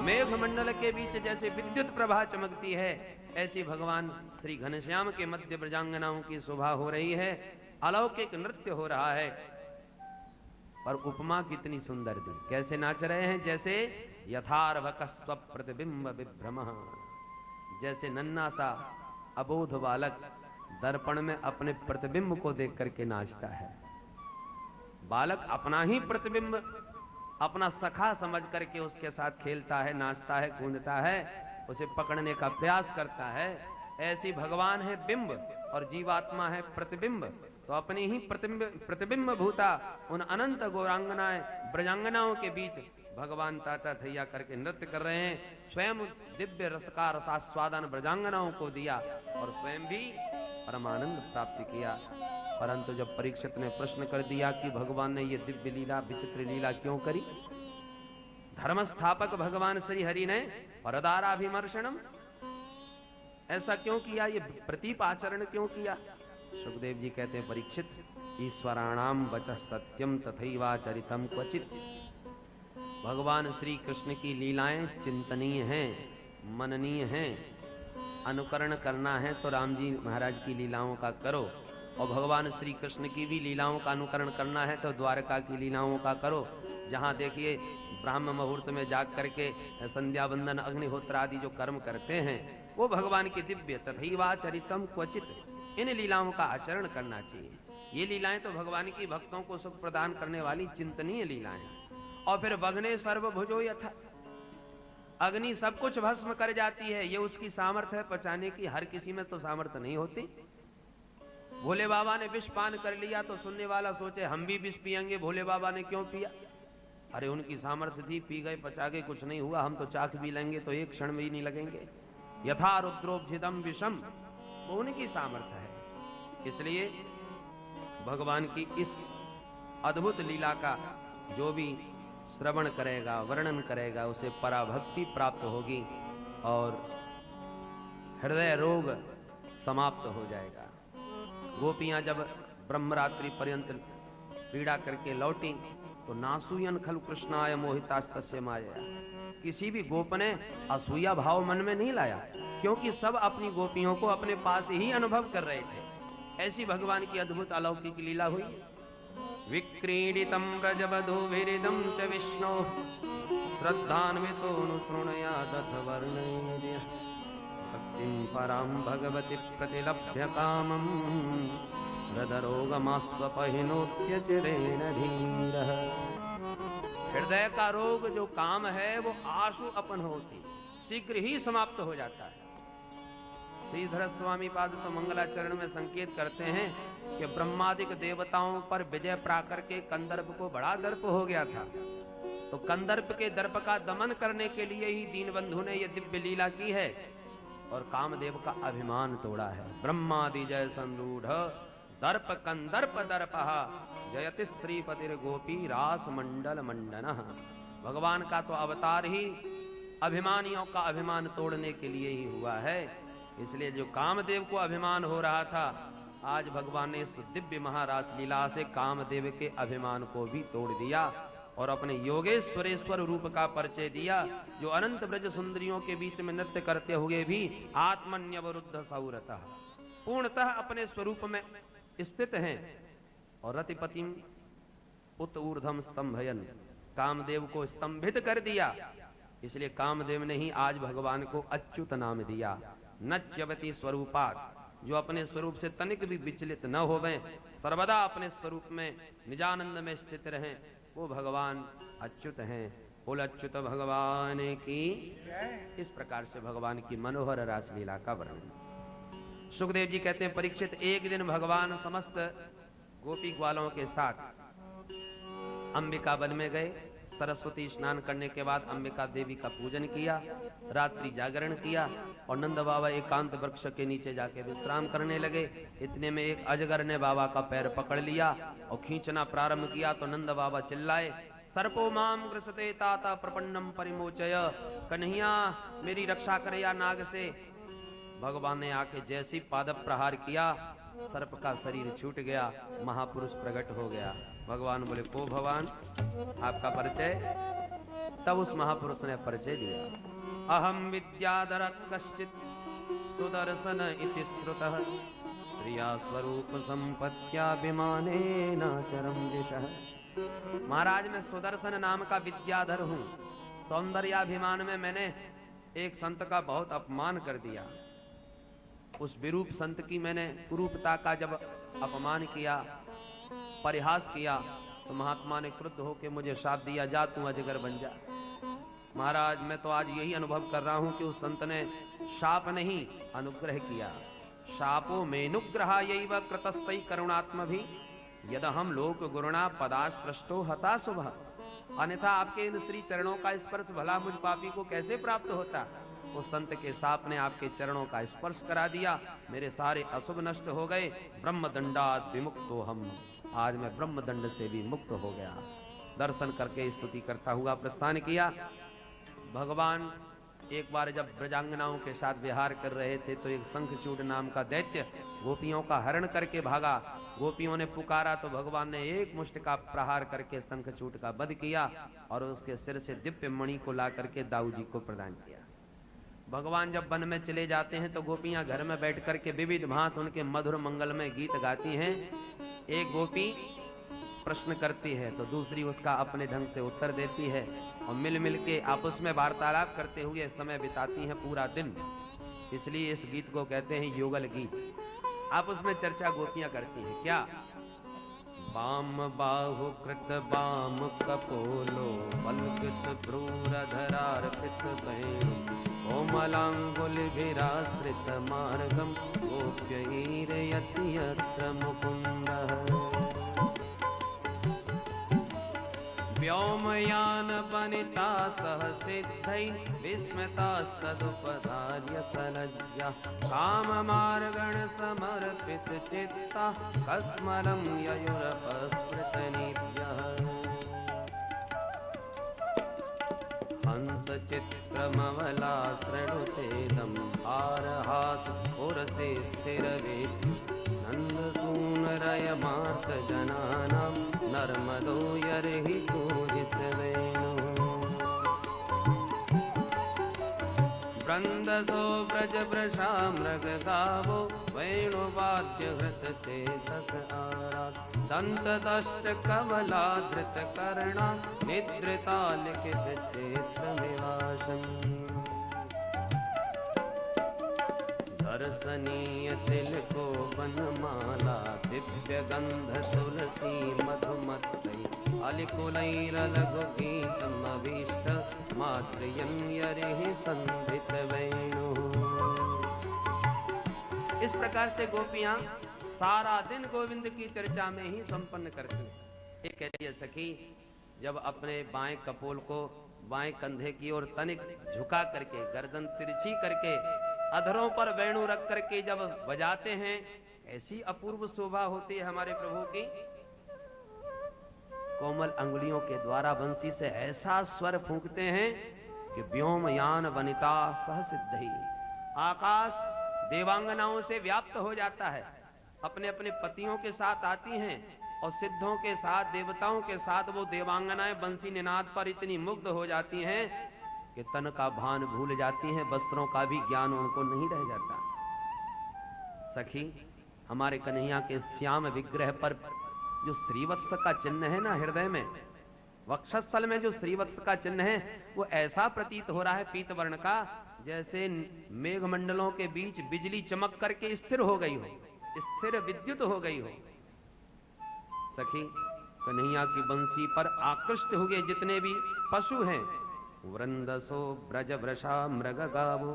मेघ मंडल के बीच जैसे विद्युत प्रभा चमकती है, ऐसी भगवान श्री घनश्याम के मध्य ब्रजांगनाओं की शोभा हो रही है, अलौकिक नृत्य हो रहा है। और उपमा कितनी सुंदर दी, कैसे नाच रहे हैं, जैसे यथार्भक स्वप्रतिबिंब विभ्रमः, जैसे नन्हा सा अबोध बालक दर्पण में अपने प्रतिबिंब को देख करके नाचता है। बालक अपना ही प्रतिबिंब अपना सखा समझ करके उसके साथ खेलता है, नाचता है, कूदता है, उसे पकड़ने का प्रयास करता है। ऐसी भगवान है बिंब और जीवात्मा है प्रतिबिंब, तो अपनी ही प्रतिबिंब भूता उन अनंत गौरांगनाएं ब्रजांगनाओं के बीच भगवान ताता थैया करके नृत्य कर रहे हैं। स्वयं दिव्य रस का रसास्वादन ब्रजांगनाओं को दिया और स्वयं भी परमानंद प्राप्त किया। परंतु जब परीक्षित ने प्रश्न कर दिया कि भगवान ने ये दिव्य लीला, विचित्र लीला क्यों करी, धर्म स्थापक भगवान श्री हरि ने वरदाराभिमर्शनम ऐसा क्यों किया, ये प्रतीप आचरण क्यों किया? सुखदेव जी कहते हैं, परीक्षित, ईश्वराणाम वचः सत्यम तथैवाचरितम क्वचित। भगवान श्री कृष्ण की लीलाएं चिंतनीय हैं, मननीय हैं, अनुकरण करना है तो राम जी महाराज की लीलाओं का करो, और भगवान श्री कृष्ण की भी लीलाओं का अनुकरण करना है तो द्वारका की लीलाओं का करो। जहाँ देखिए ब्राह्म मुहूर्त में जाग करके संध्या वंदन अग्निहोत्र आदि जो कर्म करते हैं वो भगवान की दिव्य तथैवाचरितम क्वचित, इन लीलाओं का आचरण करना चाहिए। ये लीलाएं तो भगवान की भक्तों को सुख प्रदान करने वाली चिंतनीय लीलाएं। और फिर वग्ने सर्वभुजो यथा, अग्नि सब कुछ भस्म कर जाती है, ये उसकी सामर्थ्य है पचाने की, हर किसी में तो सामर्थ्य नहीं होती। भोले बाबा ने विष पान कर लिया तो सुनने वाला सोचे हम भी विष पिएंगे, भोले बाबा ने क्यों पिया? अरे उनकी सामर्थ्य थी, पी गए, पचा गए, कुछ नहीं हुआ, हम तो चाख भी लेंगे तो एक क्षण में ही नहीं लगेंगे। यथा रुद्रोपजितम विषम, वो उनकी सामर्थ्य है। इसलिए भगवान की इस अद्भुत लीला का जो भी श्रवण करेगा, वर्णन करेगा, उसे पराभक्ति प्राप्त होगी और हृदय रोग समाप्त हो जाएगा। गोपियां जब ब्रह्मरात्रि पर्यंत क्रीड़ा करके लौटी तो नासूयन खलु कृष्णाय मोहितास्तस्य माया, किसी भी गोप ने असूया भाव मन में नहीं लाया, क्योंकि सब अपनी गोपियों को अपने पास ही अनुभव कर रहे थे। ऐसी भगवान की अद्भुत अलौकिक लीला हुई। विक्रीडितम व्रजवधूभिरिदं च विष्णो श्रद्धान्वितोऽनुशृणुयादथ वर्णयेद्य भक्तिं परां भगवति प्रतिलभ्य कामं हृदरोगमास्वपहिनोत्य चिरेण धीरः। हृदय का रोग जो काम है वो आशु अपन होती शीघ्र ही समाप्त हो जाता है। श्रीधर स्वामी पाद तो मंगलाचरण में संकेत करते हैं कि ब्रह्मादिक देवताओं पर विजय प्राकर के कंदर्प को बड़ा दर्प हो गया था, तो कंदर्प के दर्प का दमन करने के लिए ही दीनबंधु ने यह दिव्य लीला की है और कामदेव का अभिमान तोड़ा है। ब्रह्मादि जय संरूढ़ दर्प कंदर्प दर्पः जयति श्रीपतिर गोपी रास मंडल मंडनः। भगवान का तो अवतार ही अभिमानियों का अभिमान तोड़ने के लिए ही हुआ है। इसलिए जो कामदेव को अभिमान हो रहा था, आज भगवान ने इस दिव्य महारास लीला से कामदेव के अभिमान को भी तोड़ दिया और अपने योगेश्वरेश्वर रूप का परिचय दिया, जो अनंत ब्रज सुंदरियों के बीच में नृत्य करते हुए भी आत्मन्यवरुद्ध सौरतः पूर्णतः अपने स्वरूप में स्थित हैं। और रतिपतिम उत ऊर्ध्वम स्तंभयन, कामदेव को स्तंभित कर दिया। इसलिए कामदेव ने ही आज भगवान को अच्युत नाम दिया। नच्यवती स्वरूपात्, जो अपने स्वरूप से तनिक भी विचलित न होवें, सर्वदा अपने स्वरूप में निजानंद में स्थित रहें, वो भगवान अच्युत हैं। बोल अच्युत भगवान की। इस प्रकार से भगवान की मनोहर रासलीला का वर्णन। सुखदेव जी कहते हैं, परीक्षित, एक दिन भगवान समस्त गोपी ग्वालों के साथ अंबिका वन में गए। सरस्वती स्नान करने के बाद अंबिका देवी का पूजन किया, रात्रि जागरण किया और नंद बाबा एकांत वृक्ष के नीचे जाके विश्राम करने लगे। इतने में एक अजगर ने बाबा का पैर पकड़ लिया और खींचना प्रारंभ किया तो नंद बाबा चिल्लाए, सर्पो माम ग्रसते ताता प्रपन्नम परिमोचय, कन्हैया मेरी रक्षा करे या नाग से। भगवान ने आके जैसी पाद प्रहार किया, सर्प का शरीर छूट गया, महापुरुष प्रकट हो गया। भगवान बोले, को भगवान आपका परिचय? तब उस महापुरुष ने परिचय दिया, अहम विद्याधर कश्चित सुदर्शन इति श्रुतः श्रिया स्वरूप संपत्त्याभिमानेन चरम दिशः। महाराज, मैं सुदर्शन नाम का विद्याधर हूँ। सौंदर्याभिमान में मैंने एक संत का बहुत अपमान कर दिया। उस विरूप संत की मैंने कुरूपता का जब अपमान किया, परिहास किया, तो महात्मा ने क्रुद्ध होकर मुझे शाप दिया, जा तू अजगर बन जा। महाराज, मैं तो आज यही अनुभव कर रहा हूं कि उस संत ने शाप नहीं अनुग्रह किया। शापो मेनुग्रहा यैव कृतस्तै करुणात्म भी यद हम लोक गुरुणा पदास्पृष्टो हता शुभ। अन्यथा आपके इन श्री चरणों का स्पर्श भला मुझ पापी को कैसे प्राप्त होता। उस संत के साप ने आपके चरणों का स्पर्श करा दिया, मेरे सारे अशुभ नष्ट हो गए। ब्रह्म दंडात् विमुक्तो हम, आज मैं ब्रह्म दंड से भी मुक्त हो गया। दर्शन करके स्तुति करता हुआ प्रस्थान किया। भगवान एक बार जब ब्रजांगनाओं के साथ विहार कर रहे थे तो एक शंखचूड नाम का दैत्य गोपियों का हरण करके भागा। गोपियों ने पुकारा तो भगवान ने एक मुष्ट का प्रहार करके शंखचूड का वध किया और उसके सिर से दिव्य मणि को ला करके दाऊ जी को प्रदान किया। भगवान जब वन में चले जाते हैं तो गोपियां घर में बैठ करके विविध भांत उनके मधुर मंगलमय गीत गाती हैं। एक गोपी प्रश्न करती है तो दूसरी उसका अपने ढंग से उत्तर देती है और मिल मिल के आपस में वार्तालाप करते हुए समय बिताती हैं पूरा दिन। इसलिए इस गीत को कहते हैं युगल गीत। आपस में चर्चा गोपियां करती हैं। क्या? वाम बाहु कृत वाम कपोलो पल्कित भ्रूरधरार्पित वेणु कोमलांगुलिभिराश्रित मार्गम गोप्यैर्यति यत्र मुकुन्दः। व्योमयान वनिता सह सिद्धै विस्मतास्तदुपधार्य सलज्जा काम मार्गण समर्पित चित्ता कस्मलं ययुरपस्मृतनिभ्यः। हंस चित्रमवलासृणुतेदं हारहास पुरसे स्थिरवेत् नन्दसूनरयमार्तजनानां नर्मदोयर्हि पूजित वेणु वृंदसो व्रज वृषा मृग गावो वेणुवाद्य हृत चेतस आराध दंत दष्ट कमला धृत कर्णा निद्रिता लिखित चेत्र निवासम दर्शनीय तिलको वनमाला दिव्य गंध तुलसी मधुमत्तै अलिकुलैरलघुगीतम् अभीष्ट मातृयं यरिहि संधित वेणु। इस प्रकार से गोपियां सारा दिन गोविंद की चर्चा में ही संपन्न करती हैं। ये कहती है सखी, जब अपने बाएं कपोल को बाएं कंधे की ओर तनिक झुका करके गर्दन तिरछी करके अधरों पर वेणु रख करके जब बजाते हैं, ऐसी अपूर्व शोभा होती है हमारे प्रभु की। कोमल अंगुलियों के द्वारा बंसी से ऐसा स्वर फूंकते हैं कि व्योमयान वनिता सह सिद्धि, आकाश देवांगनाओं से व्याप्त हो जाता है। अपने अपने पतियों के साथ आती हैं और सिद्धों के साथ, देवताओं के साथ वो देवांगनाएं बंसी निनाद पर इतनी मुग्ध हो जाती हैं कि तन का भान भूल जाती हैं, वस्त्रों का भी ज्ञान उनको नहीं रह जाता। सखी, हमारे कन्हैया के श्याम विग्रह पर जो श्रीवत्स का चिन्ह है ना, हृदय में वक्षस्थल में जो श्रीवत्स का चिन्ह है, वो ऐसा प्रतीत हो रहा है पीत वर्ण का, जैसे मेघमंडलों के बीच बिजली चमक करके स्थिर हो गई हो, स्थिर विद्युत हो गई हो। सखी, कन्हैया की बंसी पर आकृष्ट हुए जितने भी पशु हैं, वृंदसो ब्रज वृषा मृग गावो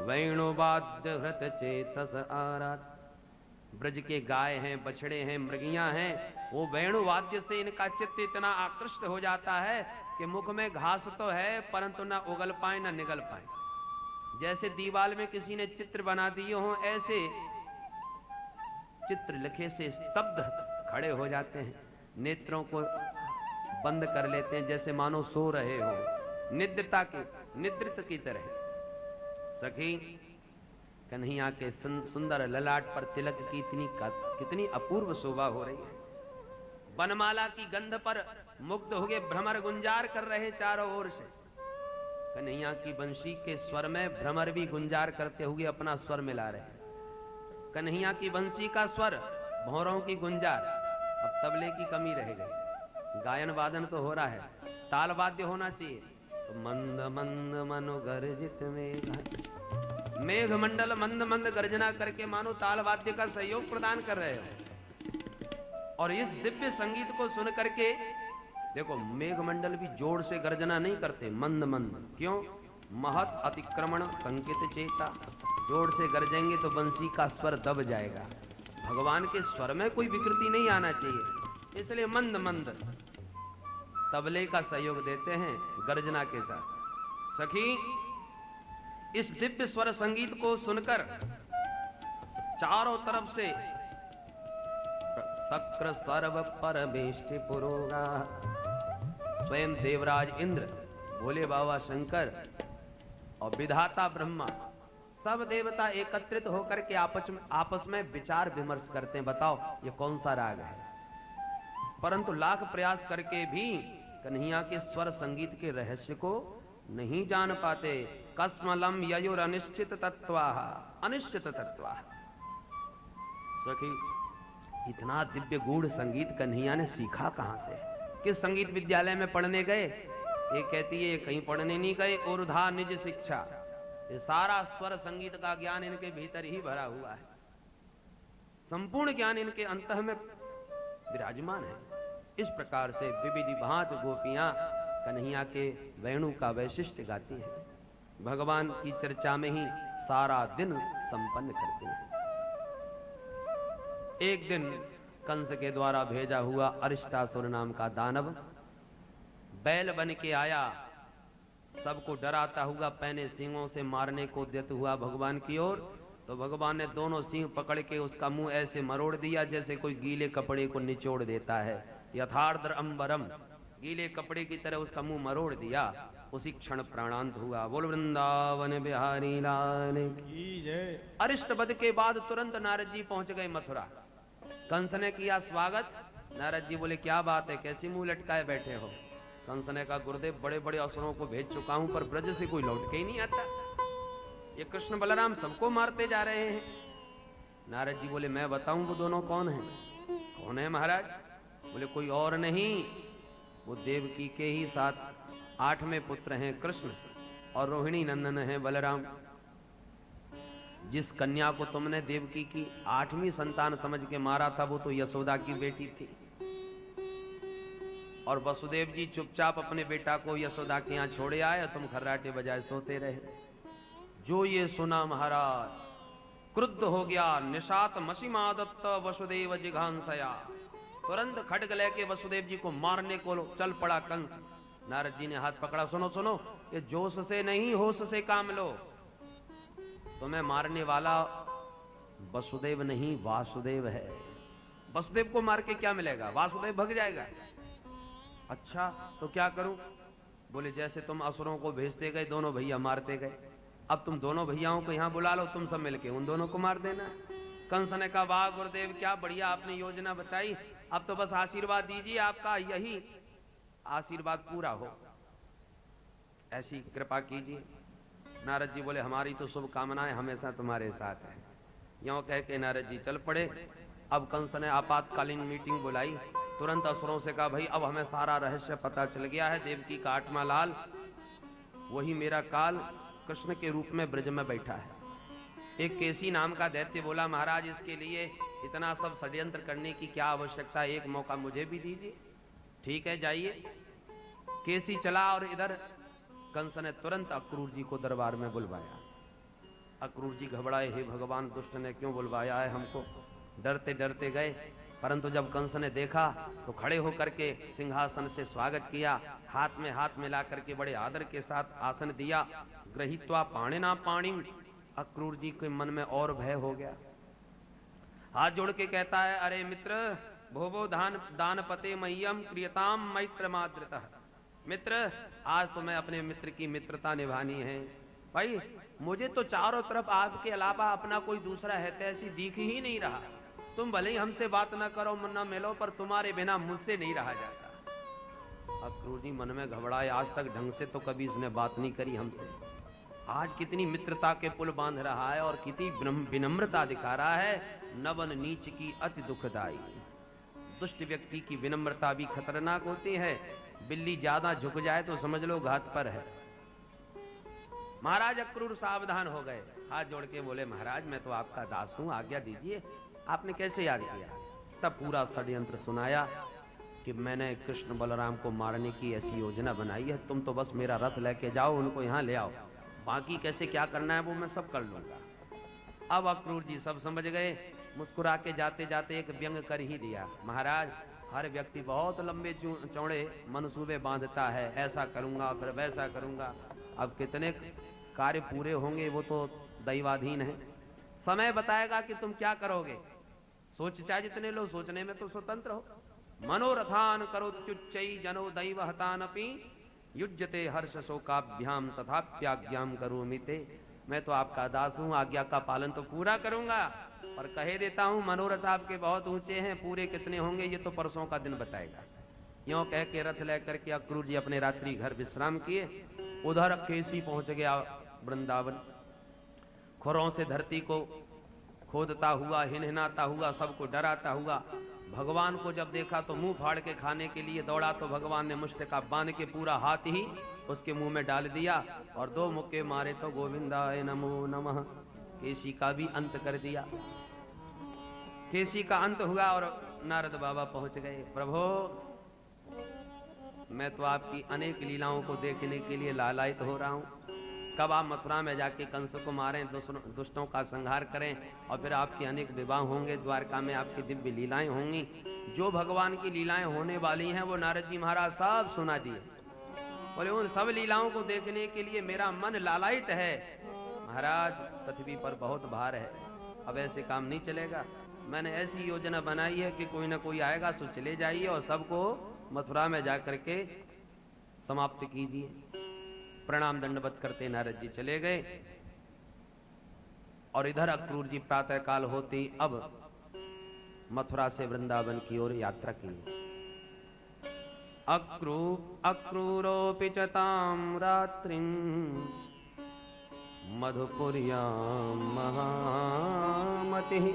वेणुवाद्य हृत चेतस आराध। ब्रज के गाय हैं, बछड़े हैं, मृगियां हैं, वो वेणुवाद्य से इनका चित्त इतना आकृष्ट हो जाता है कि मुख में घास तो है परंतु ना उगल पाए ना निगल पाए। जैसे दीवाल में किसी ने चित्र बना दिए हो, ऐसे चित्र लिखे से स्तब्ध खड़े हो जाते हैं, नेत्रों को बंद कर लेते हैं, जैसे मानो सो रहे हो, निद्रित की तरह। सखी, कन्हैया के सुंदर ललाट पर तिलक की कितनी अपूर्व शोभा हो रही है। वनमाला की गंध पर मुग्ध हो गए भ्रमर गुंजार कर रहे चारों ओर से। कन्हैया की बंशी के स्वर में भ्रमर भी गुंजार करते हुए अपना स्वर मिला रहे हैं। कन्हैया की बंशी का स्वर, भौरों की गुंजार। अब तबले की कमी रह गई, गायन वादन तो हो रहा है, ताल वाद्य होना चाहिए। तो मंद मंद मनु गर्जित मेघ मंडल मंद मंद गर्जना करके मानो ताल वाद्य का सहयोग प्रदान कर रहे हो। और इस दिव्य संगीत को सुन करके देखो, मेघ मंडल भी जोर से गर्जना नहीं करते, मंद मंद। क्यों? महत अतिक्रमण संकेत चेता। जोर से गरजेंगे तो बंसी का स्वर दब जाएगा। भगवान के स्वर में कोई विकृति नहीं आना चाहिए, इसलिए मंद मंद तबले का सहयोग देते हैं गर्जना के साथ। सखी, इस दिव्य स्वर संगीत को सुनकर चारों तरफ से सक्र सर्व परमेष्टि पुरोगा, स्वयं देवराज इंद्र, भोले बाबा शंकर और विधाता ब्रह्मा, सब देवता एकत्रित होकर के आपस में विचार विमर्श करते हैं, बताओ ये कौन सा राग है। परंतु लाख प्रयास करके भी कन्हैया के स्वर संगीत के रहस्य को नहीं जान पाते। कस्मलम ययुर अनिश्चित तत्वाः, अनिश्चित तत्वाः। सखी, इतना दिव्य गूढ़ संगीत कन्हैया ने सीखा कहां से? किस संगीत विद्यालय में पढ़ने गए? ये कहती है कहीं पढ़ने नहीं गए, ऊर्धा निज शिक्षा। ये सारा स्वर संगीत का ज्ञान इनके भीतर ही भरा हुआ है, संपूर्ण ज्ञान इनके अंतः में विराजमान है। इस प्रकार से विविधि भांत गोपियां कन्हैया के वेणु का वैशिष्ट्य गाती हैं, भगवान की चर्चा में ही सारा दिन संपन्न करते हैं। एक दिन कंस के द्वारा भेजा हुआ अरिष्टासुर नाम का दानव बैल बन के आया, सबको डराता हुआ पैने सिंहों से मारने को उद्यत हुआ भगवान की ओर। तो भगवान ने दोनों सिंह पकड़ के उसका मुंह ऐसे मरोड़ दिया जैसे कोई गीले कपड़े को निचोड़ देता है। यथार्द्र अंबरम, गीले कपड़े की तरह उसका मुंह मरोड़ दिया। उसी क्षण प्राणांत हुआ। बोल वृंदावन बिहारी लाल की जय। अरिष्ट वध के बाद तुरंत नारद जी पहुंच गए मथुरा। कंस ने किया स्वागत, नारद जी बोले क्या बात है, कैसी मुंह लटकाए बैठे हो? कंस ने कहा गुरुदेव बड़े बड़े असुरों को भेज चुका हूं पर ब्रज से कोई लौट के ही नहीं आता। ये कृष्ण बलराम सबको मारते जा रहे हैं। नारद जी बोले मैं बताऊं वो दोनों कौन हैं? कौन है महाराज? बोले कोई और नहीं, वो देवकी के ही 8वें पुत्र हैं कृष्ण और रोहिणी नंदन है बलराम। जिस कन्या को तुमने देवकी की 8वीं संतान समझ के मारा था वो तो यशोदा की बेटी थी। और वसुदेव जी चुपचाप अपने बेटा को यशोदा के यहाँ छोड़े आए, तुम खर्राटे बजाए सोते रहे। जो ये सुना महाराज क्रुद्ध हो गया। निशात मसीमादत्त वसुदेव जिघांसया, तुरंत खड्ग लेके वसुदेव जी को मारने को चल पड़ा कंस। नारद जी ने हाथ पकड़ा, सुनो सुनो, ये जोश से नहीं होश से काम लो। तुम्हें मारने वाला वसुदेव नहीं वासुदेव है। वसुदेव को मार के क्या मिलेगा? वासुदेव भग जाएगा। अच्छा तो क्या करूं? बोले जैसे तुम असुरों को भेजते गए दोनों भैया मारते गए, अब तुम दोनों भैयाओं को यहां बुला लो, तुम सब मिलके उन दोनों को मार देना। कंस ने कहा वाह गुरुदेव क्या बढ़िया आपने योजना बताई, अब तो बस आशीर्वाद दीजिए आपका यही आशीर्वाद पूरा हो, ऐसी कृपा कीजिए। नारद जी बोले हमारी तो शुभकामनाएं हमेशा तुम्हारे साथ है। यों कह के नारद जी चल पड़े। अब कंस ने आपातकालीन मीटिंग बुलाई, तुरंत असुरों से कहा भाई अब हमें सारा रहस्य पता चल गया है। देवकी का 8वां लाल वही मेरा काल कृष्ण के रूप में ब्रज में बैठा है। एक केसी नाम का दैत्य बोला महाराज इसके लिए इतना सब षड्यंत्र करने की क्या आवश्यकता, एक मौका मुझे भी दीजिए। ठीक है जाइए। केसी चला और इधर कंस ने तुरंत अक्रूर जी को दरबार में बुलवाया। अक्रूर जी घबराए, हे भगवान दुष्ट ने क्यों बुलवाया है हमको? डरते डरते गए, परंतु जब कंस ने देखा तो खड़े होकर के सिंहासन से स्वागत किया, हाथ में हाथ मिला करके बड़े आदर के साथ आसन दिया। ग्रहीत्वा पाणिना पाणिम, अक्रूर जी के मन में और भय हो गया। हाथ जोड़ के कहता है अरे मित्र भोवो दान पते मह्यम क्रियताम मैत्र माद्रतः। मित्र आज तो मैं अपने मित्र की मित्रता निभानी है। भाई मुझे तो चारों तरफ आपके अलावा अपना कोई दूसरा है ऐसी दिख ही नहीं रहा। तुम भले ही हमसे बात न करो न मिलो पर तुम्हारे बिना मुझसे नहीं रहा जाता। अक्रूर जी मन में घबराए, आज तक ढंग से तो कभी इसने बात नहीं करी हमसे, आज कितनी मित्रता के पुल बांध रहा है और कितनी विनम्रता दिखा रहा है। नवन नीच की अति दुखदाई। दुष्ट व्यक्ति की विनम्रता भी खतरनाक होती है। बिल्ली ज्यादा झुक जाए तो समझ लो घात पर है। महाराज अक्रूर सावधान हो गए, हाथ जोड़ के बोले महाराज मैं तो आपका दास हूं, आज्ञा दीजिए। आपने कैसे याद किया? तब पूरा षड्यंत्र सुनाया कि मैंने कृष्ण बलराम को मारने की ऐसी योजना बनाई है, तुम तो बस मेरा रथ लेके जाओ, उनको यहाँ ले आओ, बाकी कैसे क्या करना है वो मैं सब कर लूंगा। अब अक्रूर जी सब समझ गए, मुस्कुरा के जाते जाते एक व्यंग कर ही दिया, महाराज हर व्यक्ति बहुत लंबे चौड़े मनसूबे बांधता है, ऐसा करूंगा फिर वैसा करूंगा, अब कितने कार्य पूरे होंगे वो तो दैवाधीन है, समय बताएगा कि तुम क्या करोगे। सोच चाहे जितने लो, सोचने में तो स्वतंत्र हो। मनोरथान करोत्युच्चै जनो दैव हतानपि युज्यते हर्ष शोकाभ्याम तथाप्याज्ञाम करोमि ते। मैं तो आपका दास हूं, आज्ञा का पालन तो पूरा करूंगा, पर कहे देता हूं मनोरथ आपके बहुत ऊंचे हैं, पूरे कितने होंगे ये तो परसों का दिन बताएगा। यों कह के रथ लेकर के अक्रूर जी अपने रात्रि घर विश्राम किए। उधर केसी पहुंच गया वृंदावन। खुरों से धरती को खोदता हुआ, हिनहिनाता हुआ, सबको डराता हुआ, भगवान को जब देखा तो मुंह फाड़ के खाने के लिए दौड़ा तो भगवान ने मुष्ट का बांध के पूरा हाथ ही उसके मुंह में डाल दिया और 2 मुक्के मारे तो गोविंदाय नमो नमः। केसी का भी अंत कर दिया। केसी का अंत हुआ और नारद बाबा पहुंच गए। प्रभो मैं तो आपकी अनेक लीलाओं को देखने के लिए लालायित हो रहा हूं। कब आप मथुरा में जाके कंस को मारें, दुष्टों का संहार करें और फिर आपके अनेक विवाह होंगे, द्वारका में आपकी दिव्य लीलाएं होंगी। जो भगवान की लीलाएं होने वाली हैं वो नारद जी महाराज सब सुना दिए। बोले उन सब लीलाओं को देखने के लिए मेरा मन लालायित है। महाराज पृथ्वी पर बहुत भार है, अब ऐसे काम नहीं चलेगा। मैंने ऐसी योजना बनाई है कि कोई ना कोई आएगा सो चले जाइए और सबको मथुरा में जाकर के समाप्त कीजिए। प्रणाम दंडवत करते नारद जी चले गए और इधर अक्रूर जी प्रातः काल होते अब मथुरा से वृंदावन की ओर यात्रा की। अक्रूरोऽपि च तां रात्रिं मधुपुर्यां महामतिः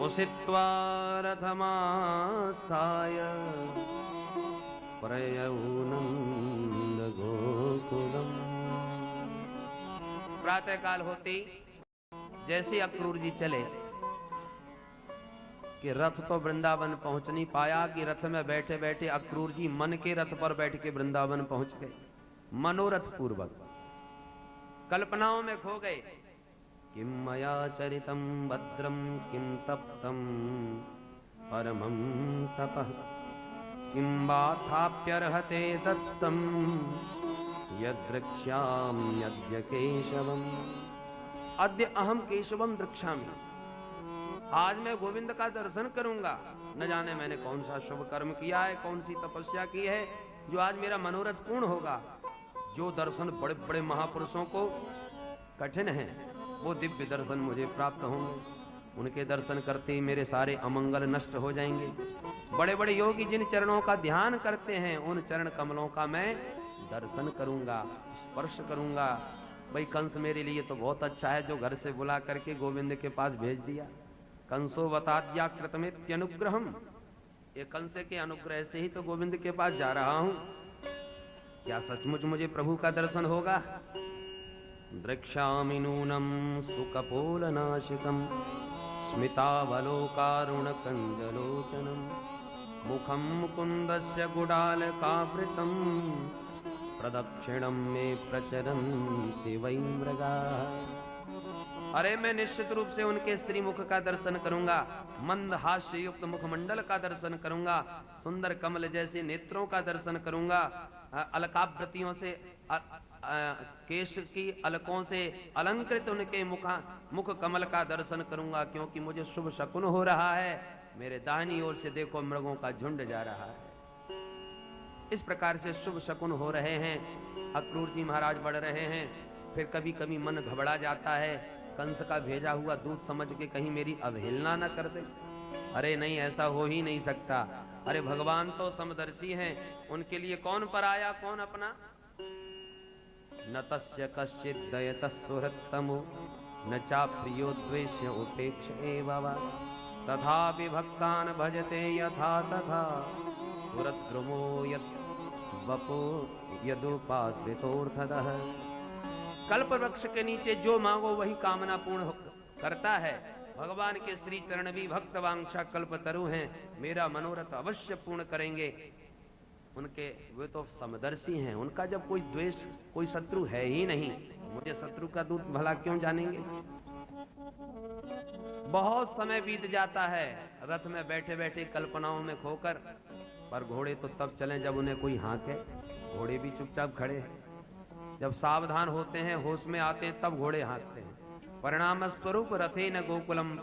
उषित्वा रथमास्थाय प्रययौ नन्दगोकुलम्। प्रातः काल होते जैसे अक्रूर जी चले कि रथ तो वृंदावन पहुंच नहीं पाया कि रथ में बैठे बैठे अक्रूर जी मन के रथ पर बैठ के वृंदावन पहुंच गए। मनोरथ पूर्वक कल्पनाओं में खो गए। किम मया चरितम भद्रम किम तप्तम परमं तपः किम बाथाप्यर्हते दत्तम यद्रक्ष्याम्यद्य केशवम्। अद्य अहम केशवम द्रक्ष्यामि। आज मैं गोविंद का दर्शन करूंगा। न जाने मैंने कौन सा शुभ कर्म किया है, कौन सी तपस्या की है जो आज मेरा मनोरथ पूर्ण होगा। जो दर्शन बड़े बड़े महापुरुषों को कठिन है वो दिव्य दर्शन मुझे प्राप्त होंगे। उनके दर्शन करते ही मेरे सारे अमंगल नष्ट हो जाएंगे। बड़े बड़े योगी जिन चरणों का ध्यान करते हैं उन चरण कमलों का मैं दर्शन करूंगा, स्पर्श करूंगा। भाई कंस मेरे लिए तो बहुत अच्छा है जो घर से बुला करके गोविंद के पास भेज दिया। कंसो वताद्या कृतमेत्यनुग्रहम। ये कंस के अनुग्रह से ही तो गोविंद के पास जा रहा हूं। क्या सचमुच मुझे प्रभु का दर्शन होगा? द्रक्ष्यामि नूनं सुकपोलनाशिकं स्मितावलोकारुणकञ्जलोचनं मुखं मुकुन्दस्य गुडालकावृतं प्रदक्षिणं मे प्रचरन्ति वै मृगाः। अरे मैं निश्चित रूप से उनके श्रीमुख का दर्शन करूंगा, मंद हास्य युक्त मुखमंडल का दर्शन करूंगा, सुंदर कमल जैसे नेत्रों का दर्शन करूंगा, अलकावृतियों से केश की अलकों से अलंकृत उनके मुख कमल का दर्शन करूंगा। क्योंकि मुझे शुभ शकुन हो रहा है। मेरे दाहिनी ओर से देखो मृगों का झुंड जा रहा है। इस प्रकार से शुभ शकुन हो रहे हैं। अक्रूर जी महाराज बढ़ रहे हैं। फिर कभी कभी मन घबरा जाता है, कंस का भेजा हुआ दूध समझ के कहीं मेरी अवहेलना न कर दे। अरे नहीं, ऐसा हो ही नहीं सकता। अरे भगवान तो समदर्शी हैं, उनके लिए कौन पराया कौन अपना। न तस्य कश्चित् दयतः सुहृत्तमो न चाप्रियो द्वेष्य उपेक्ष एव वा तथापि भक्तान् भजते यथा तथा सुरद्रुमो यद्वपो यदुपाश्रितोऽर्थदः। कल्प वृक्ष के नीचे जो मांगो वही कामना पूर्ण करता है। भगवान के श्री चरण भी भक्त वांछा कल्प तरु हैं, मेरा मनोरथ अवश्य पूर्ण करेंगे। उनके वे तो समदर्शी हैं, उनका जब कोई द्वेष कोई शत्रु है ही नहीं, मुझे शत्रु का दूत भला क्यों जानेंगे। बहुत समय बीत जाता है रथ में बैठे बैठे कल्पनाओं में खोकर, पर घोड़े तो तब चले जब उन्हें कोई हाँके। घोड़े भी चुपचाप खड़े हैं। जब सावधान होते हैं, होश में आते हैं, तब घोड़े हाँकते हैं। परिणाम स्वरूप रथे न गोकुलम